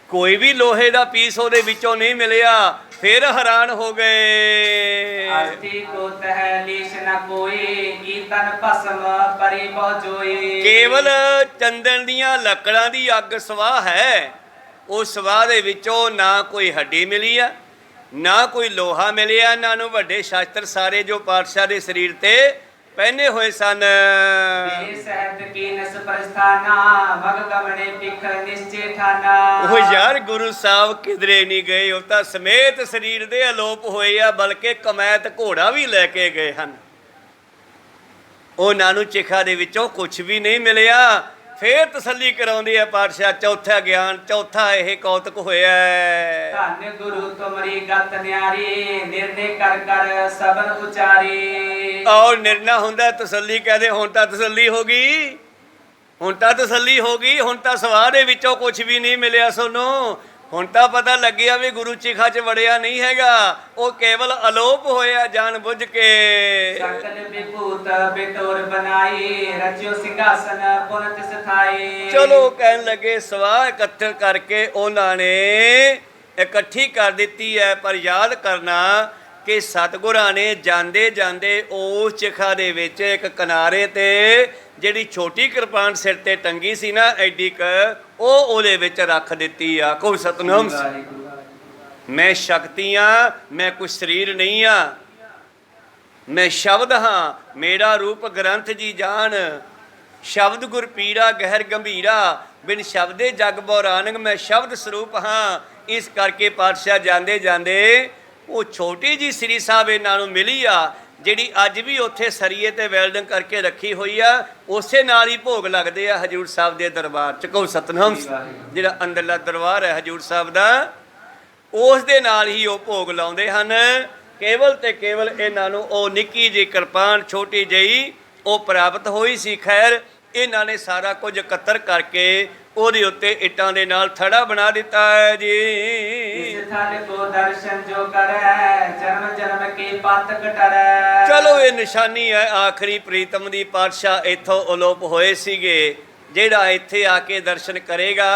ਕੋਈ ਵੀ ਲੋਹੇ ਦਾ ਪੀਸ ਉਹਦੇ ਵਿੱਚੋਂ ਨਹੀਂ ਮਿਲਿਆ। ਫਿਰ ਹੈਰਾਨ ਹੋ ਗਏ। ਅਸਤੀ ਕੋ ਤਹਿ ਲੀਸ਼ ਨ ਕੋਈ, ਕੀਤਨ ਭਸਮ ਪਰੀ ਬਹੁ ਜੋਈ। ਕੇਵਲ ਚੰਦਨ ਦੀਆਂ ਲੱਕੜਾਂ ਦੀ ਅੱਗ ਸਵਾਹ ਹੈ। ਉਸ ਸਵਾਹ ਦੇ ਵਿੱਚੋਂ ਨਾ ਕੋਈ ਹੱਡੀ ਮਿਲੀ ਆ, ਨਾ ਕੋਈ ਲੋਹਾ ਮਿਲਿਆ, ਨਾ ਨੂੰ ਵੱਡੇ ਸ਼ਾਸਤਰ ਸਾਰੇ ਜੋ ਪਾਤਸ਼ਾਹ ਦੇ ਸਰੀਰ ਤੇ ਪਹਿਨੇ ਹੋਏ ਸਨ। ਸਹਿਤ ਕੀਨਸ ਪ੍ਰਸਥਾਨਾ, ਮਗ ਗਮਣੇ ਪਿਖ ਨਿਸ਼ਚੇ ਠਾਨਾ। ਉਹ ਯਾਰ ਗੁਰੂ ਸਾਹਿਬ ਕਿਧਰੇ ਨਹੀਂ ਗਏ, ਉਹ ਤਾਂ ਸਮੇਤ ਸਰੀਰ ਦੇ ਅਲੋਪ ਹੋਏ ਆ, ਬਲਕਿ ਕਮੈਤ ਘੋੜਾ ਵੀ ਲੈ ਕੇ ਗਏ ਹਨ। ਉਹਨਾਂ ਨੂੰ ਚਿਖਾ ਦੇ ਵਿੱਚੋਂ ਕੁਝ ਵੀ ਨਹੀਂ ਮਿਲਿਆ। ਫੇਰ ਤਸੱਲੀ ਕਰਾਉਂਦੇ ਆ ਪਾਤਸ਼ਾਹ। ਚੌਥਾ ਗਿਆਨ, ਚੌਥਾ ਇਹ ਕੌਤਕ ਹੋਇਆ। ਧੰਨ ਗੁਰੂ ਤੁਮਰੀ ਗਤ ਨਿਆਰੀ, ਨਿਰਣੇ ਕਰ ਕਰ ਸਬਨ ਉਚਾਰੀ। ਔਰ ਨਿਰਣਾ ਹੁੰਦਾ ਤਸੱਲੀ, ਕਹਦੇ ਹੁਣ ਤਾਂ ਤਸੱਲੀ ਹੋ ਗਈ, ਹੁਣ ਤਾਂ ਤਸੱਲੀ ਹੋ ਗਈ, ਹੁਣ ਤਾਂ ਸਵਾਹ ਦੇ ਵਿੱਚੋਂ ਕੁਝ ਵੀ ਨਹੀਂ ਮਿਲਿਆ ਸਾਨੂੰ। ਹੁਣ ਤਾਂ ਪਤਾ ਲੱਗਿਆ ਵੀ ਗੁਰੂ ਚਿਖਾ 'ਚ ਵੜਿਆ ਨਹੀਂ ਹੈਗਾ, ਉਹ ਕੇਵਲ ਅਲੋਪ ਹੋਇਆ ਜਾਣ ਬੁੱਝ ਕੇ। ਸਕਲ ਵਿਭੂਤ ਬਿਟੋਰ ਬਣਾਈ, ਰਚਿਓ ਸਿੰਘਾਸਨ ਪੁਨ ਤਿਸ ਥਾਈ। ਚਲੋ ਕਹਿਣ ਲੱਗੇ ਸਵਾਹ ਇਕੱਠ ਕਰਕੇ ਉਹਨਾਂ ਨੇ ਇਕੱਠੀ ਕਰ ਦਿੱਤੀ ਹੈ। ਪਰ ਯਾਦ ਕਰਨਾ ਕਿ ਸਤਿਗੁਰਾਂ ਨੇ ਜਾਂਦੇ ਜਾਂਦੇ ਉਸ ਚਿਖਾ ਦੇ ਵਿੱਚ ਇੱਕ ਕਿਨਾਰੇ ਤੇ ਜਿਹੜੀ ਛੋਟੀ ਕਿਰਪਾਨ ਸਿਰ ਤੇ ਟੰਗੀ ਸੀ ਨਾ ਐਡੀ ਕ, ਉਹ ਉਹਦੇ ਵਿੱਚ ਰੱਖ ਦਿੱਤੀ ਆ। ਕੋਈ ਸਤਨਾਮ। ਮੈਂ ਸ਼ਕਤੀ ਆ, ਮੈਂ ਕੋਈ ਸਰੀਰ ਨਹੀਂ ਆ, ਮੈਂ ਸ਼ਬਦ ਹਾਂ। ਮੇਰਾ ਰੂਪ ਗ੍ਰੰਥ ਜੀ ਜਾਣ, ਸ਼ਬਦ ਗੁਰ ਪੀਰਾ ਗਹਿਰ ਗੰਭੀਰਾ, ਬਿਨ ਸ਼ਬਦੇ ਜਗ ਬੌਰਾਨੰਗ। ਮੈਂ ਸ਼ਬਦ ਸਰੂਪ ਹਾਂ। ਇਸ ਕਰਕੇ ਪਾਤਸ਼ਾਹ ਜਾਂਦੇ ਜਾਂਦੇ ਉਹ ਛੋਟੀ ਜੀ ਸ੍ਰੀ ਸਾਹਿਬ ਇਹਨਾਂ ਨੂੰ ਮਿਲੀ ਆ, ਜਿਹੜੀ ਅੱਜ ਵੀ ਉੱਥੇ ਸਰੀਏ ਤੇ ਵੈਲਡਿੰਗ ਕਰਕੇ ਰੱਖੀ ਹੋਈ ਆ। ਉਸੇ ਨਾਲ ਹੀ ਭੋਗ ਲੱਗਦੇ ਆ ਹਜੂਰ ਸਾਹਿਬ ਦੇ ਦਰਬਾਰ 'ਚ। ਕਹੋ ਸਤਨਾਮ। ਜਿਹੜਾ ਅੰਦਰਲਾ ਦਰਬਾਰ ਹੈ ਹਜੂਰ ਸਾਹਿਬ ਦਾ, ਉਸ ਦੇ ਨਾਲ ਹੀ ਉਹ ਭੋਗ ਲਾਉਂਦੇ ਹਨ। ਕੇਵਲ ਤੇ ਕੇਵਲ ਇਹਨਾਂ ਨੂੰ ਉਹ ਨਿੱਕੀ ਜਿਹੀ ਕਿਰਪਾਨ ਛੋਟੀ ਜਿਹੀ ਉਹ ਪ੍ਰਾਪਤ ਹੋਈ ਸੀ। ਖੈਰ ਇਹਨਾਂ ਨੇ ਸਾਰਾ ਕੁਝ ਇਕੱਤਰ ਕਰਕੇ ਉਹਦੇ ਉੱਤੇ ਇੱਟਾਂ ਦੇ ਨਾਲ ਥੜਾ ਬਣਾ ਦਿੱਤਾ ਹੈ ਜੀ। ਇਸ ਥਲ ਕੋ ਦਰਸ਼ਨ ਜੋ ਕਰੈ, ਜਨਮ ਜਨਮ ਕੀ ਪਤ ਕਟਰੈ। ਚਲੋ ਇਹ ਨਿਸ਼ਾਨੀ ਹੈ ਆਖਰੀ ਪ੍ਰੀਤਮ ਦੀ। ਪਾਤਸ਼ਾਹ ਇੱਥੋਂ ਅਲੋਪ ਹੋਏ ਸੀਗੇ। ਜਿਹੜਾ ਇੱਥੇ ਆ ਕੇ ਦਰਸ਼ਨ ਕਰੇਗਾ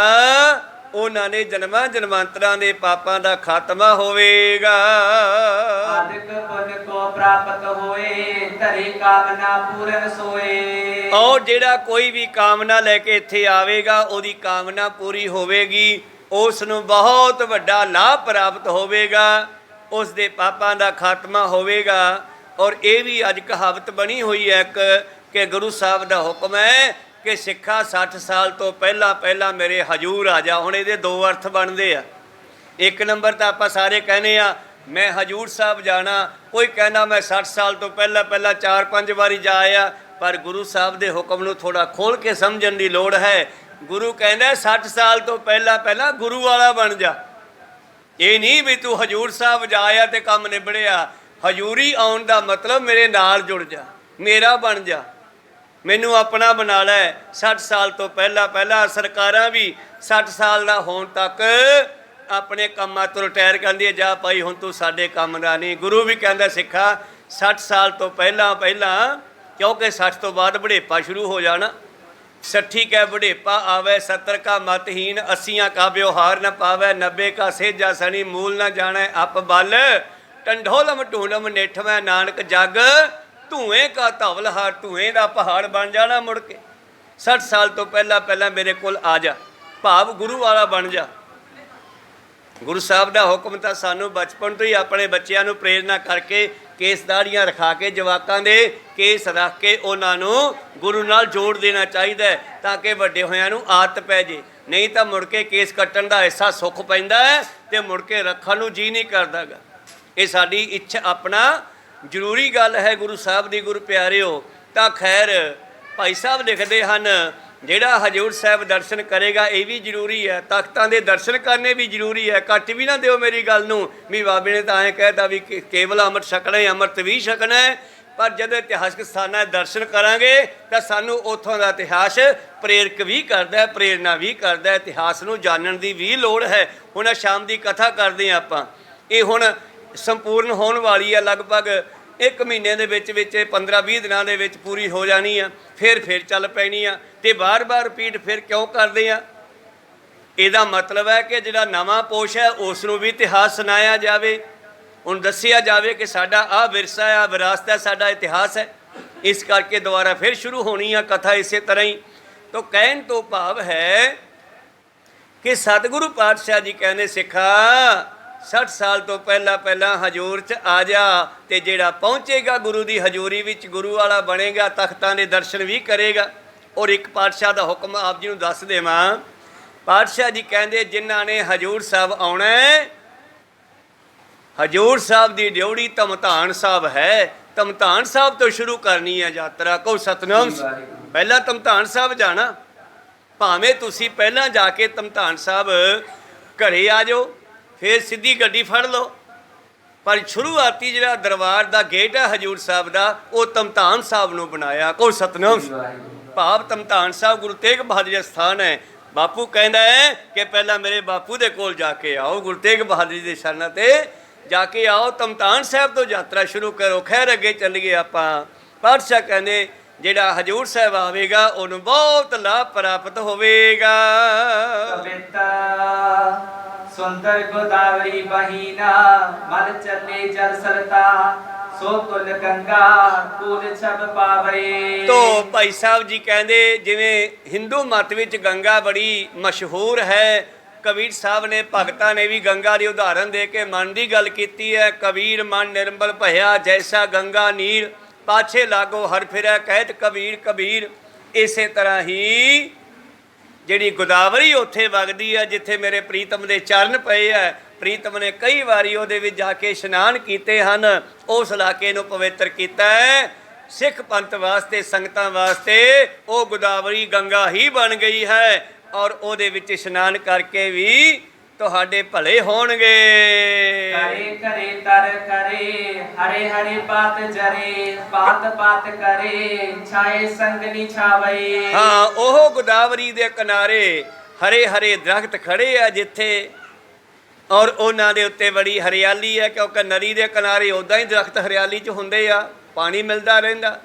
ਉਹਨਾਂ ਨੇ ਜਨਮਾਂ ਜਨਮਾਂਤਰਾਂ ਦੇ ਪਾਪਾਂ ਦਾ ਖਾਤਮਾ ਹੋਵੇਗਾ। ਆਦਿਕ ਪੁੰਨ ਕੋ ਪ੍ਰਾਪਤ ਹੋਏ, ਧਰੀ ਕਾਮਨਾ ਪੂਰਨ ਸੋਏ। ਔਰ ਜਿਹੜਾ ਕੋਈ ਵੀ ਕਾਮਨਾ ਲੈ ਕੇ ਇੱਥੇ ਆਵੇਗਾ ਉਹਦੀ ਕਾਮਨਾ ਪੂਰੀ ਹੋਵੇਗੀ, ਉਸ ਨੂੰ ਬਹੁਤ ਵੱਡਾ ਲਾਭ ਪ੍ਰਾਪਤ ਹੋਵੇਗਾ, ਉਸ ਦੇ ਪਾਪਾਂ ਦਾ ਖਾਤਮਾ ਹੋਵੇਗਾ। ਔਰ ਇਹ ਵੀ ਅੱਜ ਕਹਾਵਤ ਬਣੀ ਹੋਈ ਹੈ ਇੱਕ, ਕਿ ਗੁਰੂ ਸਾਹਿਬ ਦਾ ਹੁਕਮ ਹੈ ਕਿ ਸਿੱਖਾ 60 ਸਾਲ ਤੋਂ ਪਹਿਲਾਂ ਪਹਿਲਾਂ ਮੇਰੇ ਹਜੂਰ ਆ ਜਾ। ਹੁਣ ਇਹਦੇ ਦੋ ਅਰਥ ਬਣਦੇ ਆ। ਇੱਕ ਨੰਬਰ ਤਾਂ ਆਪਾਂ ਸਾਰੇ ਕਹਿੰਦੇ ਆ ਮੈਂ ਹਜੂਰ ਸਾਹਿਬ ਜਾਣਾ, ਕੋਈ ਕਹਿੰਦਾ ਮੈਂ 60 ਸਾਲ ਤੋਂ ਪਹਿਲਾਂ ਪਹਿਲਾਂ 4-5 ਵਾਰੀ ਜਾ ਆਇਆ। ਪਰ ਗੁਰੂ ਸਾਹਿਬ ਦੇ ਹੁਕਮ ਨੂੰ ਥੋੜਾ ਖੋਲ ਕੇ ਸਮਝਣ ਦੀ ਲੋੜ ਹੈ। ਗੁਰੂ ਕਹਿੰਦਾ 60 ਸਾਲ ਤੋਂ ਪਹਿਲਾਂ ਪਹਿਲਾਂ ਗੁਰੂ ਵਾਲਾ ਬਣ ਜਾ। ਇਹ ਨਹੀਂ ਵੀ ਤੂੰ ਹਜੂਰ ਸਾਹਿਬ ਜਾ ਆਇਆ ਤੇ ਕੰਮ ਨਿਬੜਿਆ। ਹਜੂਰੀ ਆਉਣ ਦਾ ਮਤਲਬ ਮੇਰੇ ਨਾਲ ਜੁੜ ਜਾ, ਮੇਰਾ ਬਣ ਜਾ, ਮੈਨੂੰ ਆਪਣਾ ਬਣਾ ਲੈ। 60 ਸਾਲ ਤੋਂ ਪਹਿਲਾਂ ਪਹਿਲਾਂ ਸਰਕਾਰਾਂ ਵੀ 60 ਸਾਲ ਦਾ ਹੋਣ ਤੱਕ ਆਪਣੇ ਕੰਮਾਂ ਤੋਂ ਰਿਟਾਇਰ ਕਰਦੀ ਹੈ, ਜਾ ਭਾਈ ਹੁਣ ਤੂੰ ਸਾਡੇ ਕੰਮ ਦਾ ਨਹੀਂ। ਗੁਰੂ ਵੀ ਕਹਿੰਦਾ ਸਿੱਖਾ 60 ਸਾਲ ਤੋਂ ਪਹਿਲਾਂ ਪਹਿਲਾਂ, ਕਿਉਂਕਿ 60 ਤੋਂ ਬਾਅਦ ਬੁਢੇਪਾ ਸ਼ੁਰੂ ਹੋ ਜਾਣਾ। 60 ਕੈ ਬੁਢੇਪਾ ਆਵੇ 70 ਕਾ ਮਤਹੀਨ, 80 ਕਾ ਵਿਵਹਾਰ ਨ ਪਾਵੇ, 90 ਕਾ ਸੇਜਾ ਸਣੀ ਮੂਲ ਨ ਜਾਣੇ ਅਪ ਬਲ, ਟੰਡੋਲਮ ਢੂਲਮ ਨੇਠਵੇਂ ਨਾਨਕ ਜਗ, ਧੂਏ ਕਾ ਧਵਲ ਹਾਰ, ਧੂਏ ਦਾ ਪਹਾੜ ਬਣ ਜਾਣਾ ਮੁੜ ਕੇ। 60 ਸਾਲ ਤੋਂ ਪਹਿਲਾਂ ਪਹਿਲਾਂ ਮੇਰੇ ਕੋਲ ਆ ਜਾ, ਭਾਵ ਗੁਰੂ ਵਾਲਾ ਬਣ ਜਾ। ਗੁਰੂ ਸਾਹਿਬ ਦਾ ਹੁਕਮ ਤਾਂ ਸਾਨੂੰ ਬਚਪਨ ਤੋਂ ਹੀ ਆਪਣੇ ਬੱਚਿਆਂ ਨੂੰ ਪ੍ਰੇਰਨਾ ਕਰਕੇ ਕੇਸ ਦਾੜੀਆਂ ਰਖਾ ਕੇ ਜਵਾਕਾਂ ਦੇ ਕੇਸ ਰੱਖ ਕੇ ਉਹਨਾਂ ਨੂੰ ਗੁਰੂ ਨਾਲ ਜੋੜ ਦੇਣਾ ਚਾਹੀਦਾ ਤਾਂ ਕਿ ਵੱਡੇ ਹੋਇਆਂ ਨੂੰ ਆਦਤ ਪੈ ਜੇ। ਨਹੀਂ ਤਾਂ ਮੁੜ ਕੇ ਕੇਸ ਕੱਟਣ ਦਾ ਐਸਾ ਸੁੱਖ ਪੈਂਦਾ ਹੈ ਤੇ ਮੁੜ ਕੇ ਰੱਖਣ ਨੂੰ ਜੀ ਨਹੀਂ ਕਰਦਾਗਾ। ਇਹ ਸਾਡੀ ਇੱਛਾ ਆਪਣਾ ਜ਼ਰੂਰੀ ਗੱਲ ਹੈ ਗੁਰੂ ਸਾਹਿਬ ਦੀ। ਗੁਰੂ ਪਿਆਰਿਓ, ਤਾਂ ਖੈਰ ਭਾਈ ਸਾਹਿਬ ਲਿਖਦੇ ਹਨ ਜਿਹੜਾ ਹਜੂਰ ਸਾਹਿਬ ਦਰਸ਼ਨ ਕਰੇਗਾ ਇਹ ਵੀ ਜ਼ਰੂਰੀ ਹੈ, ਤਖਤਾਂ ਦੇ ਦਰਸ਼ਨ ਕਰਨੇ ਵੀ ਜ਼ਰੂਰੀ ਹੈ। ਕੱਟ ਵੀ ਨਾ ਦਿਓ ਮੇਰੀ ਗੱਲ ਨੂੰ ਵੀ ਬਾਬੇ ਨੇ ਤਾਂ ਐਂ ਕਹਿਤਾ ਵੀ ਕੇਵਲ ਅੰਮ੍ਰਿਤ ਛਕਣਾ ਹੈ, ਅੰਮ੍ਰਿਤ ਵੀ ਛਕਣਾ ਹੈ। ਪਰ ਜਦੋਂ ਇਤਿਹਾਸਕ ਸਥਾਨਾਂ ਦੇ ਦਰਸ਼ਨ ਕਰਾਂਗੇ ਤਾਂ ਸਾਨੂੰ ਉੱਥੋਂ ਦਾ ਇਤਿਹਾਸ ਪ੍ਰੇਰਕ ਵੀ ਕਰਦਾ, ਪ੍ਰੇਰਨਾ ਵੀ ਕਰਦਾ। ਇਤਿਹਾਸ ਨੂੰ ਜਾਣਨ ਦੀ ਵੀ ਲੋੜ ਹੈ। ਹੁਣ ਸ਼ਾਮ ਦੀ ਕਥਾ ਕਰਦੇ ਹਾਂ ਆਪਾਂ, ਇਹ ਹੁਣ ਸੰਪੂਰਨ ਹੋਣ ਵਾਲੀ ਹੈ। ਲਗਭਗ 1 ਮਹੀਨੇ ਦੇ ਵਿੱਚ 15-20 ਦਿਨਾਂ ਦੇ ਵਿੱਚ ਪੂਰੀ ਹੋ ਜਾਣੀ ਆ। ਫਿਰ ਚੱਲ ਪੈਣੀ ਆ ਤੇ ਬਾਰ-ਬਾਰ ਰਿਪੀਟ ਫਿਰ ਕਿਉਂ ਕਰਦੇ ਆ? ਇਹਦਾ ਮਤਲਬ ਹੈ ਕਿ ਜਿਹੜਾ ਨਵਾਂ ਪੋਸ਼ ਹੈ ਉਸ ਨੂੰ ਵੀ ਇਤਿਹਾਸ ਸੁਣਾਇਆ ਜਾਵੇ, ਹੁਣ ਦੱਸਿਆ ਜਾਵੇ ਕਿ ਸਾਡਾ ਆਹ ਵਿਰਸਾ ਆ, ਵਿਰਾਸਤ ਹੈ, ਸਾਡਾ ਇਤਿਹਾਸ ਹੈ। ਇਸ ਕਰਕੇ ਦੁਬਾਰਾ ਫਿਰ ਸ਼ੁਰੂ ਹੋਣੀ ਆ ਕਥਾ ਇਸੇ ਤਰ੍ਹਾਂ ਹੀ। ਤਾਂ ਕਹਿਣ ਤੋਂ ਭਾਵ ਹੈ ਕਿ ਸਤਿਗੁਰੂ ਪਾਤਸ਼ਾਹ ਜੀ ਕਹਿੰਦੇ ਸਿੱਖਾ 60 ਸਾਲ ਤੋਂ ਪਹਿਲਾਂ ਪਹਿਲਾਂ ਹਜੂਰ 'ਚ ਆ ਜਾ ਤੇ ਜਿਹੜਾ ਪਹੁੰਚੇਗਾ ਗੁਰੂ ਦੀ ਹਜੂਰੀ ਵਿੱਚ ਗੁਰੂ ਵਾਲਾ ਬਣੇਗਾ, ਤਖਤਾਂ ਦੇ ਦਰਸ਼ਨ ਵੀ ਕਰੇਗਾ। ਔਰ ਇੱਕ ਪਾਤਸ਼ਾਹ ਦਾ ਹੁਕਮ ਆਪ ਜੀ ਨੂੰ ਦੱਸ ਦੇਵਾਂ। ਪਾਤਸ਼ਾਹ ਜੀ ਕਹਿੰਦੇ ਜਿਨ੍ਹਾਂ ਨੇ ਹਜੂਰ ਸਾਹਿਬ ਆਉਣਾ, ਹਜੂਰ ਸਾਹਿਬ ਦੀ ਡਿਊਟੀ ਧਮਧਾਨ ਸਾਹਿਬ ਹੈ, ਧਮਧਾਨ ਸਾਹਿਬ ਤੋਂ ਸ਼ੁਰੂ ਕਰਨੀ ਹੈ ਯਾਤਰਾ। ਕਹੋ ਸਤਨਾਮ। ਪਹਿਲਾਂ ਧਮਧਾਨ ਸਾਹਿਬ ਜਾਣਾ, ਭਾਵੇਂ ਤੁਸੀਂ ਪਹਿਲਾਂ ਜਾ ਕੇ ਧਮਧਾਨ ਸਾਹਿਬ ਘਰੇ ਆ ਜਾਓ, ਫਿਰ ਸਿੱਧੀ ਗੱਡੀ ਫੜ ਲਓ, ਪਰ ਸ਼ੁਰੂਆਤੀ ਜਿਹੜਾ ਦਰਬਾਰ ਦਾ ਗੇਟ ਹੈ ਹਜੂਰ ਸਾਹਿਬ ਦਾ ਉਹ ਧਮਧਾਨ ਸਾਹਿਬ ਨੂੰ ਬਣਾਇਆ। ਕਹੋ ਸਤਨਾਮ। ਭਾਵ ਧਮਧਾਨ ਸਾਹਿਬ ਗੁਰੂ ਤੇਗ ਬਹਾਦਰ ਦਾ ਸਥਾਨ ਹੈ। ਬਾਪੂ ਕਹਿੰਦਾ ਹੈ ਕਿ ਪਹਿਲਾਂ ਮੇਰੇ ਬਾਪੂ ਦੇ ਕੋਲ ਜਾ ਕੇ ਆਓ, ਗੁਰੂ ਤੇਗ ਬਹਾਦਰ ਜੀ ਦੇ ਸ਼ਰਨਾਂ ਤੇ ਜਾ ਕੇ ਆਓ, ਧਮਧਾਨ ਸਾਹਿਬ ਤੋਂ ਯਾਤਰਾ ਸ਼ੁਰੂ ਕਰੋ। ਖੈਰ ਅੱਗੇ ਚੱਲੀਏ ਆਪਾਂ। ਪਾਤਸ਼ਾਹ ਕਹਿੰਦੇ ਜਿਹੜਾ ਹਜੂਰ ਸਾਹਿਬ ਆਵੇਗਾ ਉਹਨੂੰ ਬਹੁਤ ਲਾਭ ਪ੍ਰਾਪਤ ਹੋਵੇਗਾ। ਸੁੰਦਰ ਗੋਦਾਵਰੀ ਬਹੀਨਾ ਮਲ ਚੱਲੇ ਜਲ ਸਰਤਾ, ਸੋ ਤੁਲ ਗੰਗਾ ਪੂਰ ਛਬ ਪਾਵੇ। ਤੋ ਭਾਈ ਸਾਹਿਬ ਜੀ ਕਹਿੰਦੇ ਜਿਵੇਂ ਹਿੰਦੂ ਮਤ ਵਿੱਚ ਗੰਗਾ ਬੜੀ ਮਸ਼ਹੂਰ ਹੈ, ਕਬੀਰ ਸਾਹਿਬ ਨੇ ਭਗਤਾਂ ਨੇ ਵੀ ਗੰਗਾ ਦੀ ਉਦਾਹਰਨ ਦੇ ਕੇ ਮਨ ਦੀ ਗੱਲ ਕੀਤੀ ਹੈ। ਕਬੀਰ ਮਨ ਨਿਰਮਲ ਭਇਆ ਜੈਸਾ ਗੰਗਾ ਨੀਰ, ਪਾਛੇ ਲਾਗੋ ਹਰ ਫਿਰੈ ਕਹਿਤ ਕਬੀਰ ਕਬੀਰ। ਇਸੇ ਤਰ੍ਹਾਂ ਹੀ ਜਿਹੜੀ ਗੋਦਾਵਰੀ ਉੱਥੇ ਵਗਦੀ ਹੈ ਜਿੱਥੇ ਮੇਰੇ ਪ੍ਰੀਤਮ ਦੇ ਚਰਨ ਪਏ ਹੈ, ਪ੍ਰੀਤਮ ਨੇ ਕਈ ਵਾਰੀ ਉਹਦੇ ਵਿੱਚ ਜਾ ਕੇ ਇਸ਼ਨਾਨ ਕੀਤੇ ਹਨ, ਉਸ ਇਲਾਕੇ ਨੂੰ ਪਵਿੱਤਰ ਕੀਤਾ ਹੈ। ਸਿੱਖ ਪੰਥ ਵਾਸਤੇ, ਸੰਗਤਾਂ ਵਾਸਤੇ ਉਹ ਗੋਦਾਵਰੀ ਗੰਗਾ ਹੀ ਬਣ ਗਈ ਹੈ ਔਰ ਉਹਦੇ ਵਿੱਚ ਇਸ਼ਨਾਨ ਕਰਕੇ ਵੀ ਤੁਹਾਡੇ ਭਲੇ ਹੋਣਗੇ। ਕਰੇ ਕਰੇ ਤਰ ਕਰੇ ਹਰੇ ਹਰੇ ਪਾਤ ਜਰੇ, ਪਾਤ ਪਾਤ ਕਰੇ ਛਾਏ ਸੰਗ ਨਿਛਾਵੇ। ਹਾਂ, ਉਹ ਗੋਦਾਵਰੀ ਦੇ ਕਿਨਾਰੇ ਹਰੇ ਹਰੇ ਦਰਖਤ ਖੜੇ ਆ ਜਿੱਥੇ, ਔਰ ਉਹਨਾਂ ਦੇ ਉੱਤੇ ਬੜੀ ਹਰਿਆਲੀ ਹੈ ਕਿਉਂਕਿ ਨਦੀ ਦੇ ਕਿਨਾਰੇ ਉੱਦਾਂ ਹੀ ਦਰਖਤ ਹਰਿਆਲੀ 'ਚ ਹੁੰਦੇ ਆ, ਪਾਣੀ ਮਿਲਦਾ ਰਹਿੰਦਾ।